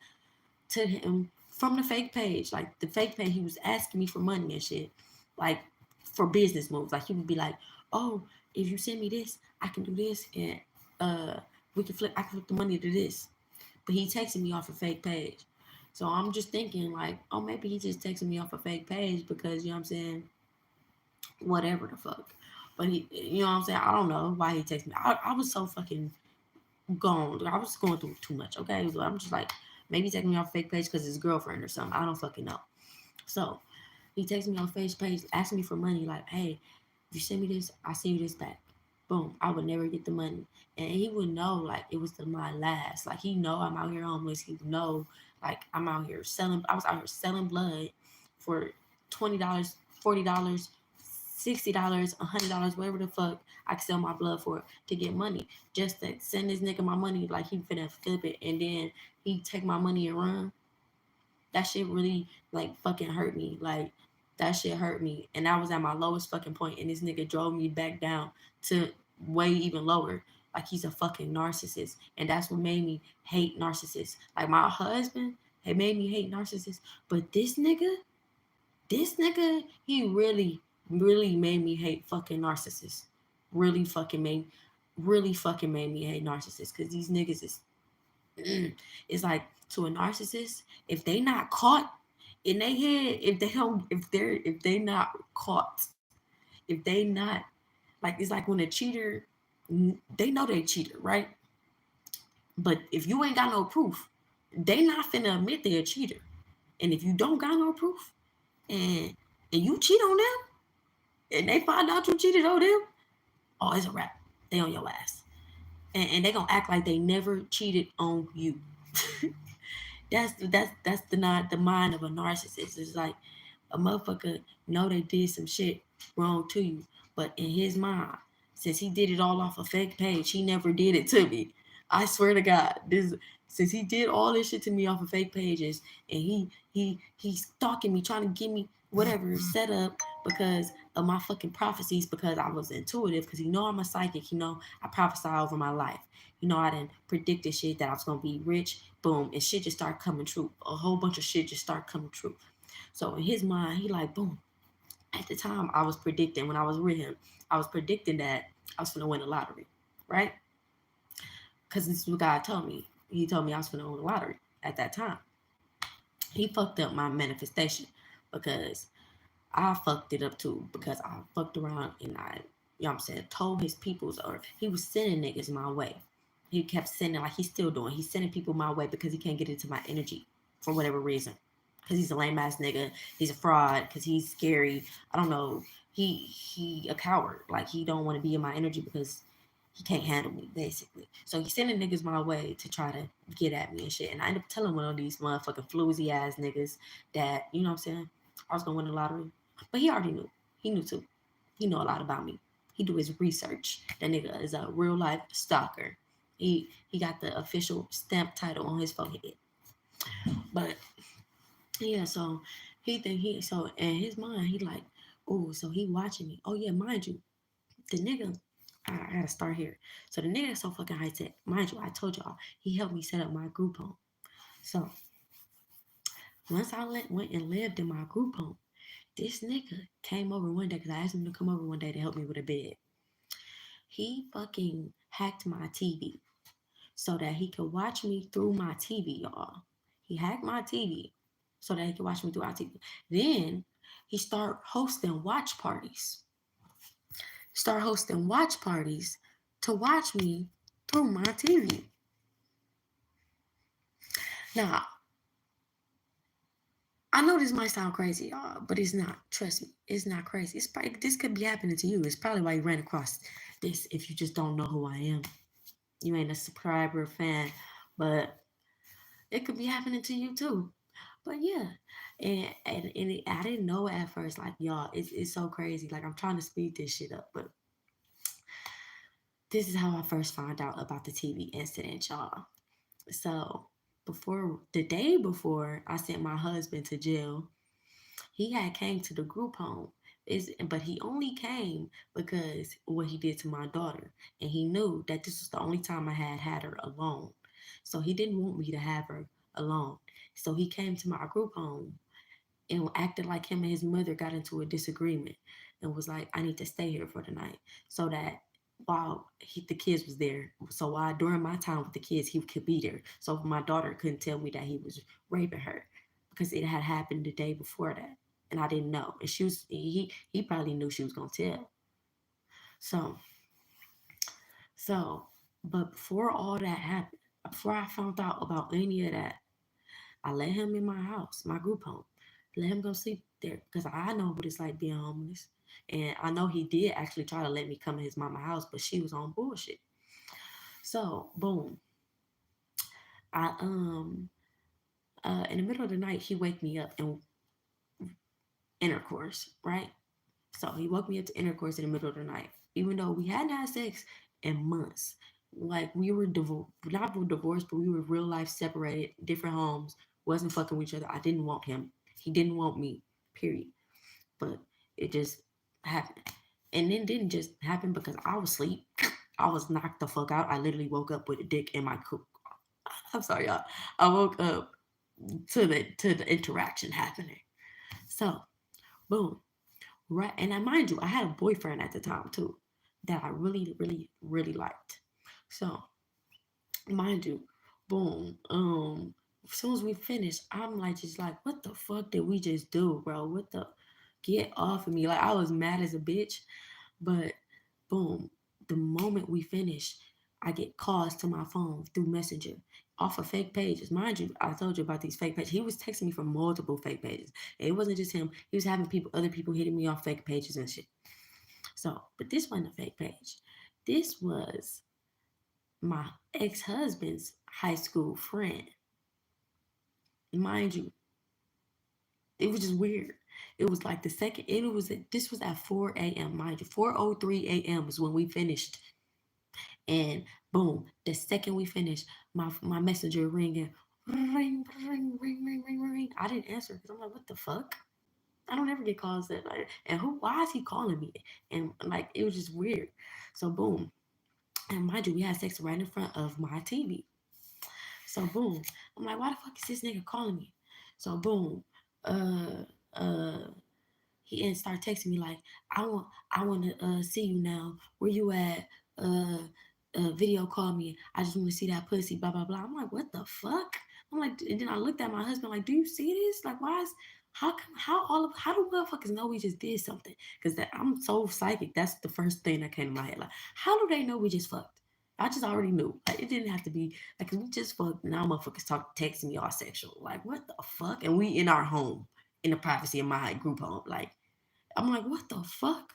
to him from the fake page. Like the fake page, he was asking me for money and shit. Like for business moves. Like he would be like, oh, if you send me this, I can do this and I can flip the money to this. But he texted me off a fake page. So I'm just thinking like, oh, maybe he just texted me off a fake page because, you know what I'm saying, whatever the fuck. But he, you know what I'm saying, I don't know why he texted me. I was so fucking gone. I was going through too much, okay? So I'm just like, maybe he texted me off a fake page because his girlfriend or something. I don't fucking know. So he texted me on Facebook page, asking me for money, like, hey, if you send me this, I'll send you this back. Boom. I would never get the money. And he would know like it was my last. Like he know I'm out here homeless. He know like I'm out here selling. I was out here selling blood for $20, $40, $60, $100, whatever the fuck I could sell my blood for to get money. Just to send this nigga my money like he finna flip it and then he take my money and run. That shit really like fucking hurt me. Like that shit hurt me. And I was at my lowest fucking point and this nigga drove me back down to way even lower. Like he's a fucking narcissist. And that's what made me hate narcissists. Like my husband had made me hate narcissists. But this nigga, he really, really made me hate fucking narcissists. Really fucking made really fucking made me hate narcissists because these niggas is it's like to a narcissist, if they not caught in their head, if they don't, if they not caught, if they not like it's like when a cheater, they know they cheated, right? But if you ain't got no proof, they not finna admit they a cheater. And if you don't got no proof, and and you cheat on them, and they find out you cheated on them, oh, it's a wrap. They on your ass, and they gonna act like they never cheated on you. That's the not the mind of a narcissist. It's like a motherfucker know they did some shit wrong to you, but in his mind, since he did it all off a fake page, he never did it to me. I swear to God, this since he did all this shit to me off of fake pages, and he's stalking me, trying to get me whatever set up because of my fucking prophecies, because I was intuitive, because you know I'm a psychic, you know I prophesy over my life. You know, I done predicted shit that I was gonna be rich, boom, and shit just start coming true. A whole bunch of shit just start coming true. So in his mind, he like, boom. At the time, I was predicting when I was with him, I was predicting that I was gonna win the lottery, right? Because this is what God told me. He told me I was gonna win the lottery at that time. He fucked up my manifestation because I fucked it up too, because I fucked around and I, you know what I'm saying, told his peoples, or he was sending niggas my way. He kept sending, like he's still doing, he's sending people my way because he can't get into my energy for whatever reason. Because he's a lame ass nigga, he's a fraud, because he's scary. I don't know. He a coward. Like he don't want to be in my energy because he can't handle me, basically. So he's sending niggas my way to try to get at me and shit. And I end up telling one of these motherfucking floozy ass niggas that, you know what I'm saying, I was gonna win the lottery. But he already knew. He knew too. He know a lot about me. He do his research. That nigga is a real life stalker. He got the official stamp title on his forehead. But yeah, so he think he so in his mind he like, oh, so he watching me. Oh yeah, mind you, the nigga. I gotta start here. So the nigga is so fucking high tech. Mind you, I told y'all he helped me set up my group home. So once went and lived in my group home, this nigga came over one day because I asked him to come over one day to help me with a bed. He fucking hacked my TV so that he could watch me through my TV, y'all. He hacked my TV so that he could watch me through our TV. Then he started hosting watch parties. Start hosting watch parties to watch me through my TV. Now, I know this might sound crazy, y'all, but it's not. Trust me, it's not crazy. It's probably this could be happening to you. It's probably why you ran across this if you just don't know who I am. You ain't a subscriber fan, but it could be happening to you too. But yeah, I didn't know it at first. Like y'all, it's so crazy. Like I'm trying to speed this shit up, but this is how I first found out about the TV incident, y'all. So before the day before I sent my husband to jail, he had came to the group home. But he only came because what he did to my daughter, and he knew that this was the only time I had her alone. So he didn't want me to have her alone. So he came to my group home and acted like him and his mother got into a disagreement and was like, I need to stay here for the night so that while the kids was there, so while during my time with the kids, he could be there. So my daughter couldn't tell me that he was raping her because it had happened the day before that. And I didn't know. And he probably knew she was gonna tell. So so but before all that happened, before I found out about any of that, I let him in my house, my group home. Let him go sleep there because I know what it's like being homeless. And I know he did actually try to let me come to his mama house, but she was on bullshit. So boom, I in the middle of the night he wake me up and intercourse, right? So he woke me up to intercourse in the middle of the night, even though we hadn't had sex in months. Like we were not divorced, but we were real life separated, different homes, wasn't fucking with each other. I didn't want him. He didn't want me, period. But it just happened. And then didn't just happen because I was asleep. I was knocked the fuck out. I literally woke up with a dick in my coop. I'm sorry, y'all. I woke up to the interaction happening. So, boom. Right. And I mind you, I had a boyfriend at the time too. that I really, really, really liked. So, mind you, boom. As soon as we finished, I'm like, just like, what the fuck did we just do, bro? What the? Get off of me! Like I was mad as a bitch, but boom, the moment we finish, I get calls to my phone through Messenger off of fake pages. Mind you, I told you about these fake pages. He was texting me from multiple fake pages. It wasn't just him. He was having other people hitting me off fake pages and shit. So, but this wasn't a fake page. This was my ex-husband's high school friend. Mind you, it was just weird. It was like the second. This was at 4 a.m. Mind you, 4:03 a.m. was when we finished. And boom, the second we finished, my messenger ringing, ring, ring, ring, ring, ring, ring. I didn't answer because I'm like, what the fuck? I don't ever get calls that like, and who? Why is he calling me? And like, it was just weird. So boom, and mind you, we had sex right in front of my TV. So boom, I'm like, why the fuck is this nigga calling me? So boom, uh, uh, he and start texting me like, I want to see you now. Where you at? Uh, video call me. I just want to see that pussy. Blah blah blah. I'm like, what the fuck? I'm like, and then I looked at my husband like, do you see this? Like, why is how come how do motherfuckers know we just did something? Because that I'm so psychic. That's the first thing that came to my head. Like, how do they know we just fucked? I just already knew. Like, it didn't have to be like we just fucked. Now motherfuckers texting me all sexual. Like, what the fuck? And we in our home, in the privacy of my group home. Like, I'm like, what the fuck?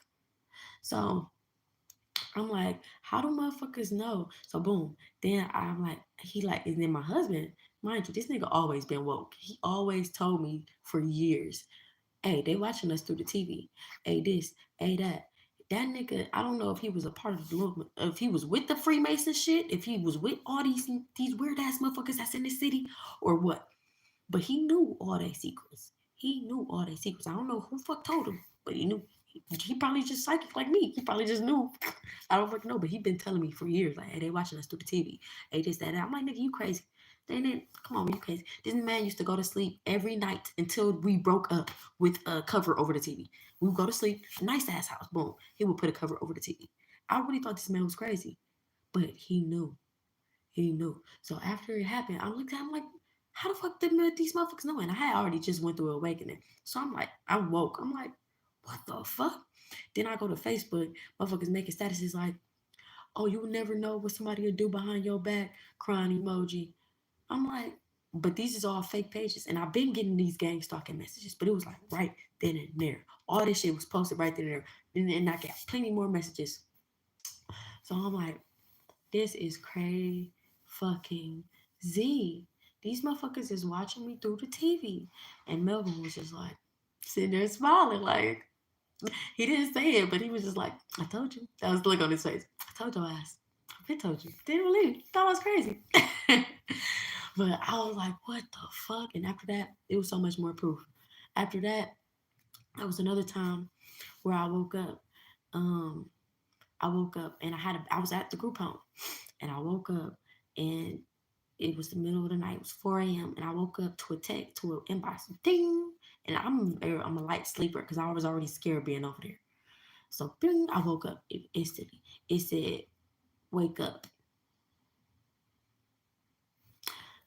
So I'm like, how do motherfuckers know? So boom. Then I'm like, he like, and then my husband, mind you, this nigga always been woke. He always told me for years, hey, they watching us through the TV. Hey, this, hey, that. That nigga, I don't know if he was a part of the movement, if he was with the Freemason shit, if he was with all these weird ass motherfuckers that's in the city, or what. But he knew all their secrets. He knew all their secrets. I don't know who fuck told him, but he knew. He probably just psychic like me. He probably just knew. I don't fucking know, but he been telling me for years, like, hey, they watching us through the TV. Hey, this, that, that. I'm like, nigga, you crazy. They didn't, come on, you crazy. This man used to go to sleep every night until we broke up with a cover over the TV. We would go to sleep, nice ass house, boom. He would put a cover over the TV. I really thought this man was crazy, but he knew. He knew. So after it happened, I looked at him like, how the fuck did these motherfuckers know? And I had already just went through awakening. So I'm like, I'm woke. I'm like, what the fuck? Then I go to Facebook, motherfuckers making statuses like, oh, you will never know what somebody will do behind your back, crying emoji. I'm like, but these is all fake pages. And I've been getting these gang stalking messages, but it was like right then and there. All this shit was posted right then and there. And I got plenty more messages. So I'm like, this is cray fucking Z. These motherfuckers is watching me through the TV. And Melvin was just like sitting there smiling. Like, he didn't say it, but he was just like, I told you. That was the look on his face. I told your ass. I told you. Didn't believe. Thought I was crazy. But I was like, what the fuck? And after that, it was so much more proof. After that, that was another time where I woke up. Um, I woke up and I was at the group home and I woke up and it was the middle of the night. It was 4 a.m. and I woke up to a text to an inbox. Ding! And I'm a light sleeper because I was already scared being over there. So bing, I woke up instantly. It said, wake up.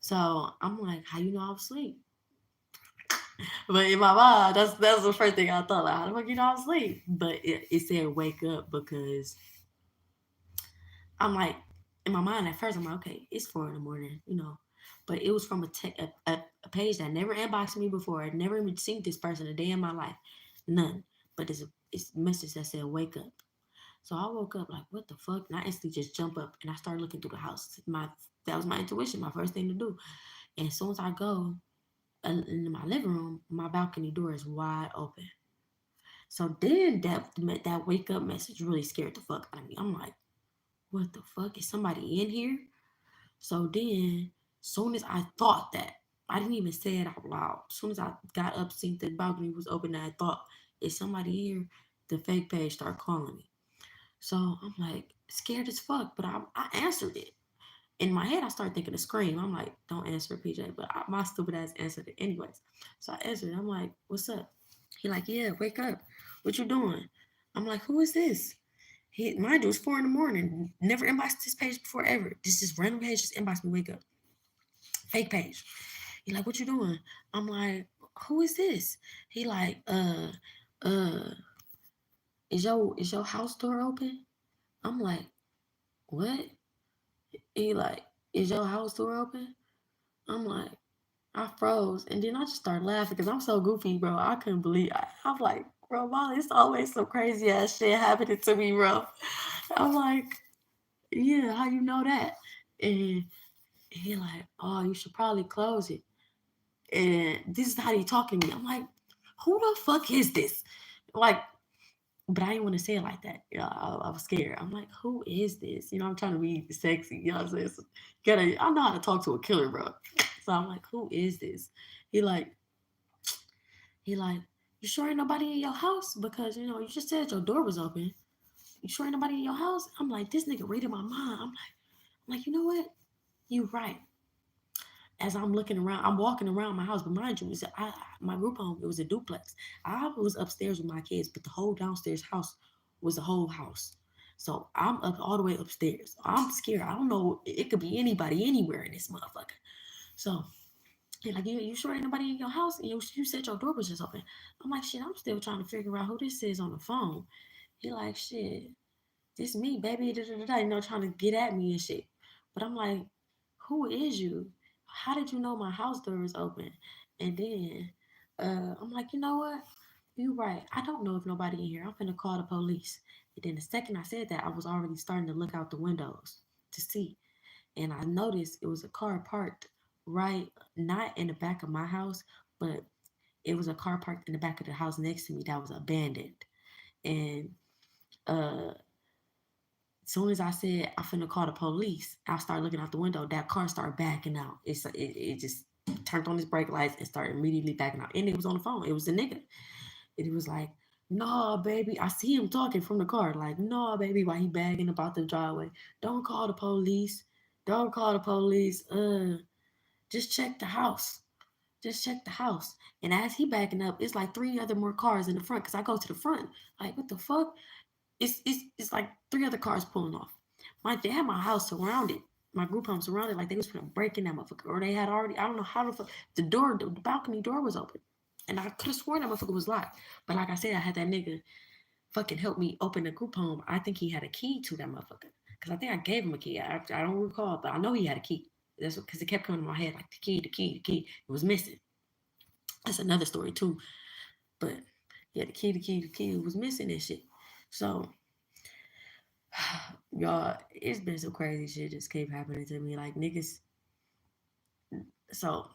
So I'm like, how you know I was asleep? But in my mind, that's the first thing I thought. Like, how the fuck you know I was asleep? But it said wake up because I'm like, in my mind at first, I'm like, okay, it's 4 in the morning, you know. But it was from a page that never inboxed me before. I'd never even seen this person a day in my life. None. But it's a message that said wake up. So I woke up like, what the fuck? And I instantly just jump up and I started looking through the house. That was my intuition, my first thing to do. And as soon as I go in my living room, my balcony door is wide open. So then that wake up message really scared the fuck out of me. I'm like, what the fuck? Is somebody in here? So then, soon as I thought that, I didn't even say it out loud. As soon as I got up, seen the balcony was open, and I thought, is somebody here? The fake page started calling me. So I'm like, scared as fuck, but I answered it. In my head, I started thinking to scream. I'm like, don't answer it, PJ. But my stupid ass answered it anyways. So I answered. I'm like, what's up? He like, yeah, wake up. What you doing? I'm like, who is this? Mind you, it's 4 in the morning. Never inboxed this page before ever. This just random page just inboxed me. Wake up, fake page. He like, what you doing? I'm like, who is this? He like, uh, is your house door open? I'm like, what? He like, is your house door open? I'm like, I froze, and then I just started laughing because I'm so goofy, bro. I couldn't believe. I'm like, bro, Molly, it's always some crazy ass shit happening to me, bro. I'm like, yeah, how you know that? And he like, oh, you should probably close it. And this is how he talking to me. I'm like, who the fuck is this? Like, but I didn't want to say it like that. I was scared. I'm like, who is this? I'm trying to be sexy. You know what I'm saying? So, I know how to talk to a killer, bro. So I'm like, who is this? He like, he like, you sure ain't nobody in your house? Because you just said your door was open. You sure ain't nobody in your house? I'm like, this nigga reading my mind. I'm like, you know what? You right. As I'm looking around, I'm walking around my house. But mind you, my group home, it was a duplex. I was upstairs with my kids, but the whole downstairs house was a whole house. So I'm up all the way upstairs. I'm scared. I don't know. It could be anybody anywhere in this motherfucker. So he like, you sure ain't nobody in your house? And you said your door was just open. I'm like, shit, I'm still trying to figure out who this is on the phone. He like, shit, this me, baby, da, da, da, da, trying to get at me and shit. But I'm like, who is you? How did you know my house door is open? And then I'm like, you know what? You right. I don't know if nobody in here. I'm finna call the police. And then the second I said that, I was already starting to look out the windows to see. And I noticed it was a car parked right, not in the back of my house, but it was a car parked in the back of the house next to me that was abandoned. And uh as soon as I said I finna call the police, I started looking out the window. That car started backing out. It just turned on his brake lights and started immediately backing out. And it was on the phone. It was the nigga. And he was like, "Nah, baby." I see him talking from the car, like, "Nah, baby," while he bagging about the driveway. "Don't call the police. Don't call the police. Just check the house. Just check the house." And as he backing up, it's like three other more cars in the front. Cause I go to the front, like, what the fuck? It's like three other cars pulling off. They had my house surrounded, my group home surrounded, like they was gonna break in that motherfucker, or they had already. I don't know how the fuck the balcony door was open, and I could have sworn that motherfucker was locked. But like I said, I had that nigga fucking help me open the group home. I think he had a key to that motherfucker, because I think I gave him a key. I don't recall, but I know he had a key. That's because it kept coming to my head like the key, the key, the key. It was missing. That's another story too. But yeah, the key, the key, the key was missing and shit. So y'all, it's been some crazy shit just keep happening to me. Like niggas, so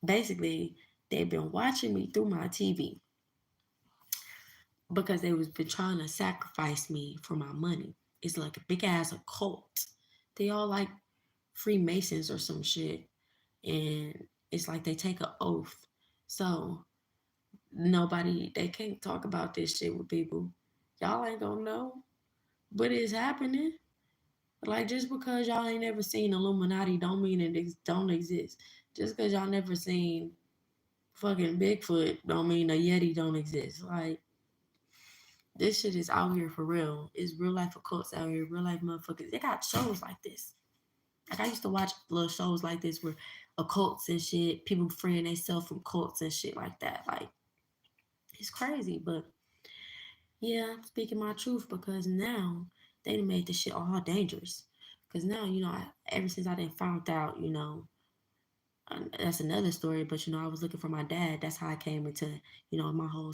basically they've been watching me through my TV because they was been trying to sacrifice me for my money. It's like a big ass occult. They all like Freemasons or some shit. And it's like they take an oath. So they can't talk about this shit with people. Y'all ain't gonna know what is happening. Like just because y'all ain't never seen Illuminati don't mean don't exist. Just because y'all never seen fucking Bigfoot don't mean a Yeti don't exist. Like this shit is out here for real. It's real life occults out here, real life motherfuckers. They got shows like this. Like I used to watch little shows like this where occults and shit, people freeing themselves from cults and shit like that. Like it's crazy, but yeah, I'm speaking my truth because now they done made this shit all dangerous. Because now, ever since I didn't found out, that's another story. But I was looking for my dad. That's how I came into, my whole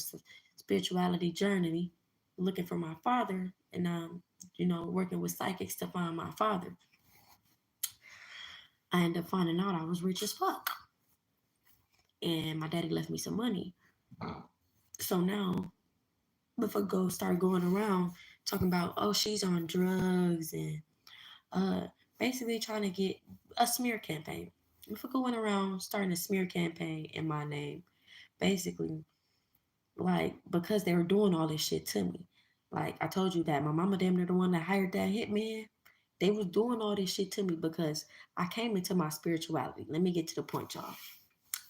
spirituality journey, looking for my father, and working with psychics to find my father. I ended up finding out I was rich as fuck, and my daddy left me some money. So now, before go start going around talking about, oh, she's on drugs and uh, basically trying to get a smear campaign. If we're going around starting a smear campaign in my name, basically, like because they were doing all this shit to me. Like I told you that my mama damn near the one that hired that hitman. They was doing all this shit to me because I came into my spirituality. Let me get to the point, y'all.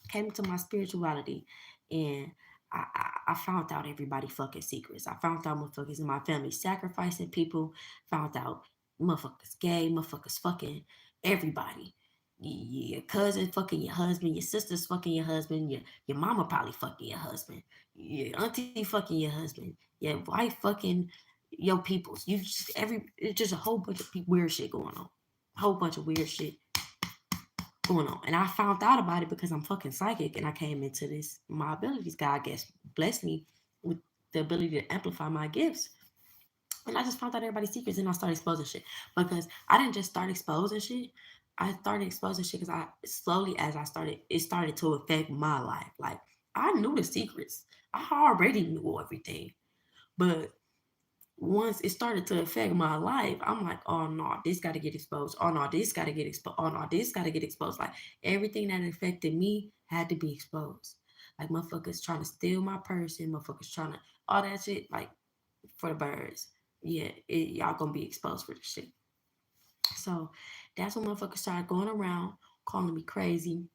Came into my spirituality, and I found out everybody fucking secrets. I found out motherfuckers in my family sacrificing people. Found out motherfuckers gay. Motherfuckers fucking everybody. Your cousin fucking your husband. Your sister's fucking your husband. Your mama probably fucking your husband. Your auntie fucking your husband. Your wife fucking your peoples. You just it's just a whole bunch of weird shit going on. A whole bunch of weird shit going on. And I found out about it because I'm fucking psychic and I came into this. My abilities, God, I guess, blessed me with the ability to amplify my gifts. And I just found out everybody's secrets and I started exposing shit. Because I didn't just start exposing shit. I started exposing shit because I slowly, as I started, it started to affect my life. Like, I knew the secrets. I already knew everything. But once it started to affect my life, I'm like, oh no, this got to get exposed. Oh no, this got to get exposed. Oh no, this got to get exposed. Like everything that affected me had to be exposed. Like motherfuckers trying to steal my person, motherfuckers trying to all that shit. Like for the birds, yeah, y'all gonna be exposed for this shit. So that's when motherfuckers started going around calling me crazy,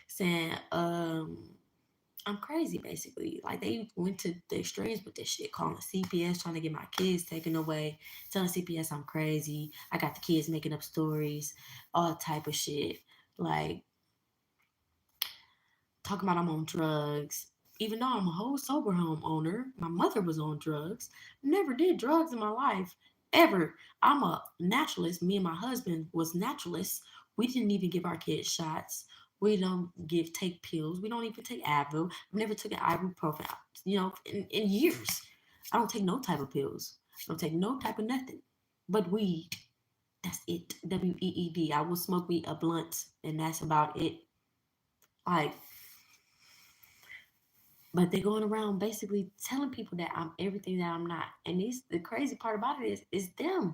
saying I'm crazy basically. Like they went to the extremes with this shit, calling CPS, trying to get my kids taken away, telling CPS I'm crazy. I got the kids making up stories, all type of shit. Like talking about I'm on drugs. Even though I'm a whole sober homeowner, my mother was on drugs. Never did drugs in my life. Ever. I'm a naturalist. Me and my husband was naturalists. We didn't even give our kids shots. We don't take pills. We don't even take Advil. I've never took an ibuprofen, in years. I don't take no type of pills. I don't take no type of nothing. But weed. That's it. WEED. I will smoke me a blunt, and that's about it. Like but they're going around basically telling people that I'm everything that I'm not. And the crazy part about it is them.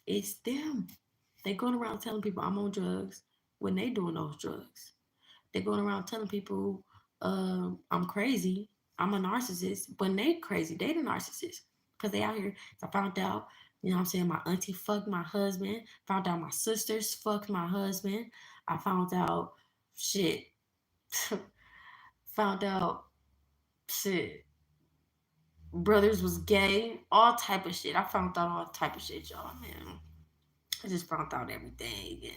It's them. They're going around telling people I'm on drugs when they doing those drugs. They're going around telling people I'm crazy. I'm a narcissist when they crazy. They the narcissist. Because they out here. So I found out, you know what I'm saying, my auntie fucked my husband. Found out my sisters fucked my husband. I found out shit. Found out shit brothers was gay, all type of shit. I found out all type of shit, y'all, man. I just found out everything. And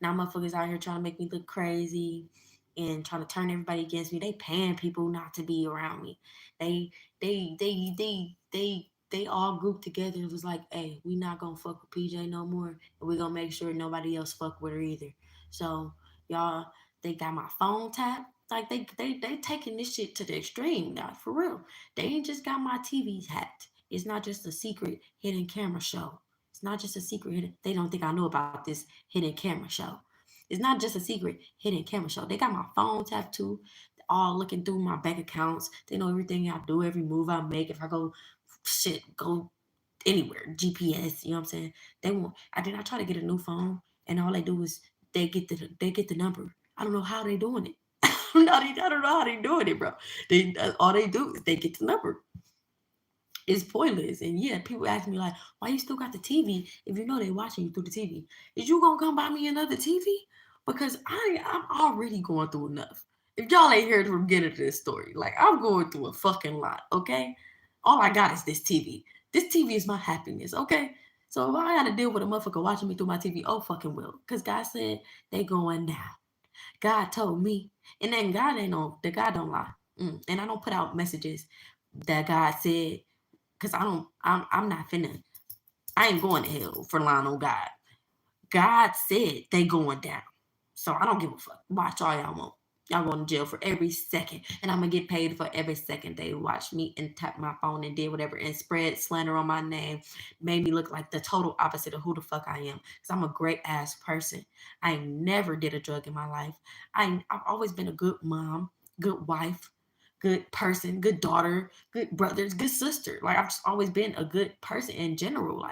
now motherfuckers out here trying to make me look crazy and trying to turn everybody against me. They paying people not to be around me. They they all grouped together and was like, hey, we not gonna fuck with PJ no more. And we gonna make sure nobody else fuck with her either. So y'all, they got my phone tapped. Like they taking this shit to the extreme now, for real. They ain't just got my TVs hacked. It's not just a secret hidden camera show. It's not just a secret hidden. They don't think I know about this hidden camera show. It's not just a secret hidden camera show. They got my phone tapped too. All looking through my bank accounts. They know everything I do, every move I make. If I go anywhere, GPS. You know what I'm saying? They want. I did not try to get a new phone, and all they do is they get the number. I don't know how they doing it. I don't know how they doing it, bro. They all they do is they get the number. It's pointless. And yeah, people ask me like, why you still got the TV if you know they watching you through the TV? Is you gonna come buy me another TV? Because I'm already going through enough. If y'all ain't heard from beginning of this story, like I'm going through a fucking lot, okay? All I got is this TV. This TV is my happiness, okay? So if I gotta deal with a motherfucker watching me through my TV, oh fucking well. Cause God said they going down. God told me. And then God ain't on the God don't lie. And I don't put out messages that God said because I'm not finna, I ain't going to hell for lying on God. God said they going down. So I don't give a fuck. Watch all y'all want. Y'all going to jail for every second. And I'm going to get paid for every second they watch me and tap my phone and did whatever and spread slander on my name. Made me look like the total opposite of who the fuck I am. Because I'm a great ass person. I never did a drug in my life. I've always been a good mom, good wife, good person, good daughter, good brothers, good sister. Like I've just always been a good person in general.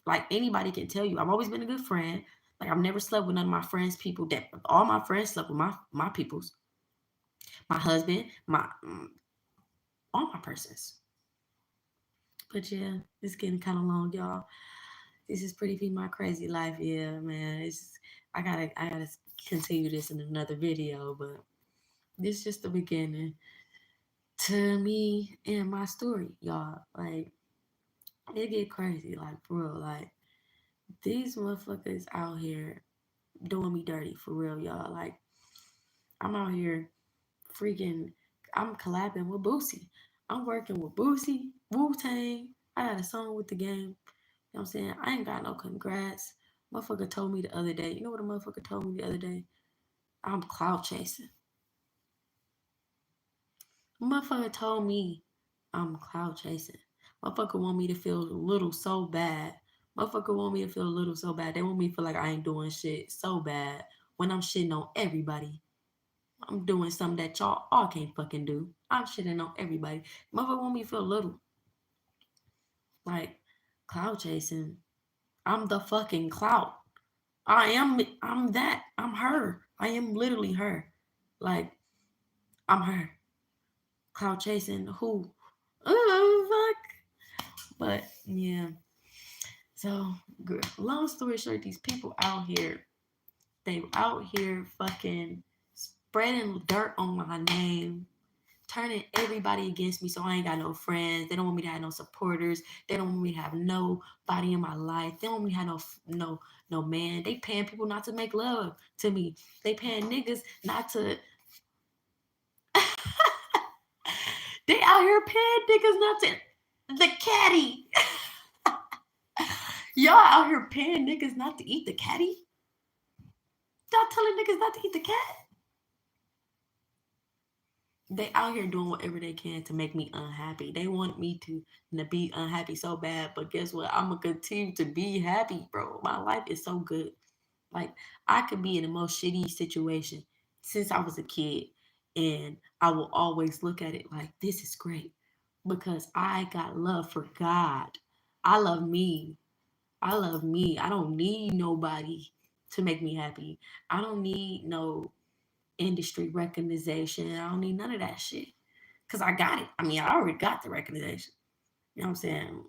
Like anybody can tell you, I've always been a good friend. Like I've never slept with none of my friends' people. That all my friends slept with my peoples, my husband, my all my persons. But yeah, it's getting kind of long, y'all. This is pretty be my crazy life. Yeah, man. I gotta continue this in another video, but this is just the beginning. to me and my story, y'all. Like, it get crazy, like, for real. Like, these motherfuckers out here doing me dirty, for real, y'all. Like, I'm out here freaking, I'm collabing with Boosie. I'm working with Boosie, Wu-Tang. I got a song with the game. You know what I'm saying? I ain't got no congrats. Motherfucker told me the other day. You know what a motherfucker told me the other day? I'm cloud chasing. Motherfucker told me I'm cloud chasing. Motherfucker want me to feel a little so bad. Motherfucker want me to feel a little so bad. They want me to feel like I ain't doing shit so bad when I'm shitting on everybody. I'm doing something that y'all all can't fucking do. I'm shitting on everybody. Motherfucker want me to feel a little like cloud chasing. I'm the fucking clout. I'm that. I'm her. I am literally her. Like, I'm her. Cloud chasing who? Oh fuck. But yeah. So long story short, these people out here, they out here fucking spreading dirt on my name, turning everybody against me, so I ain't got no friends. They don't want me to have no supporters. They don't want me to have nobody in my life. They don't want me to have no man. They paying people not to make love to me. They paying niggas not to. They out here paying niggas not to. The caddy. Y'all out here paying niggas not to eat the caddy. Y'all telling niggas not to eat the cat. They out here doing whatever they can to make me unhappy. They want me to be unhappy so bad, but guess what? I'm gonna continue to be happy, bro. My life is so good. Like, I could be in the most shitty situation since I was a kid, and I will always look at it like this is great because I got love for God. I love me. I love me. I don't need nobody to make me happy. I don't need no industry recognition. I don't need none of that shit. Cause I got it. I mean, I already got the recognition. You know what I'm saying?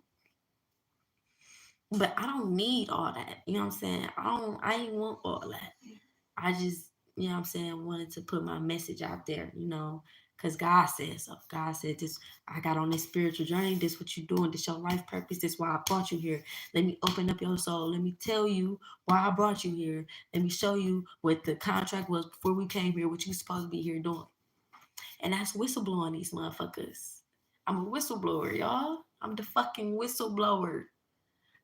But I don't need all that. You know what I'm saying? I ain't want all that. I just, you know what I'm saying, wanted to put my message out there, because God said so. God said this, I got on this spiritual journey, this what you doing, this your life purpose, this why I brought you here. Let me open up your soul. Let me tell you why I brought you here. Let me show you what the contract was before we came here, what you supposed to be here doing. And that's whistleblowing these motherfuckers. I'm a whistleblower, y'all. I'm the fucking whistleblower.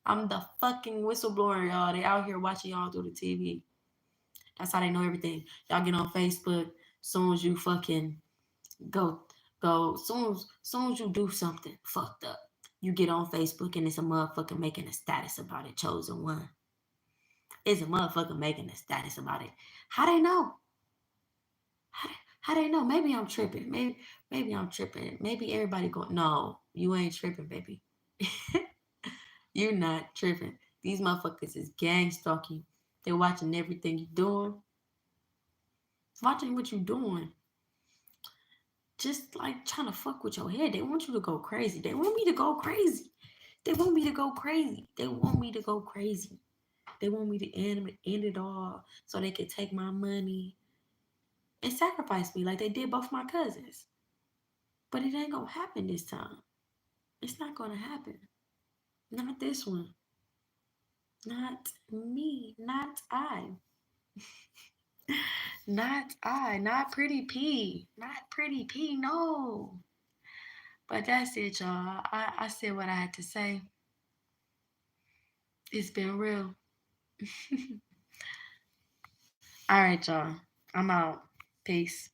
I'm the fucking whistleblower, y'all. They out here watching y'all through the TV. That's how they know everything. Y'all get on Facebook. Soon as you fucking go, soon as you do something fucked up, you get on Facebook and it's a motherfucker making a status about it. Chosen one. It's a motherfucker making a status about it. How they know? How, how they know? Maybe I'm tripping. Maybe I'm tripping. Maybe everybody going, no, you ain't tripping, baby. You not tripping. These motherfuckers is gang stalking. They're watching everything you doing. Watching what you doing. Just like trying to fuck with your head. They want you to go crazy. They want me to go crazy. They want me to go crazy. They want me to go crazy. They want me to end it all so they can take my money and sacrifice me like they did both my cousins. But it ain't gonna happen this time. It's not gonna happen. Not this one. Not me. Not I. Not I. Not Pretty P. Not Pretty P. No. But that's it, y'all. I said what I had to say. It's been real. All right, y'all. I'm out. Peace.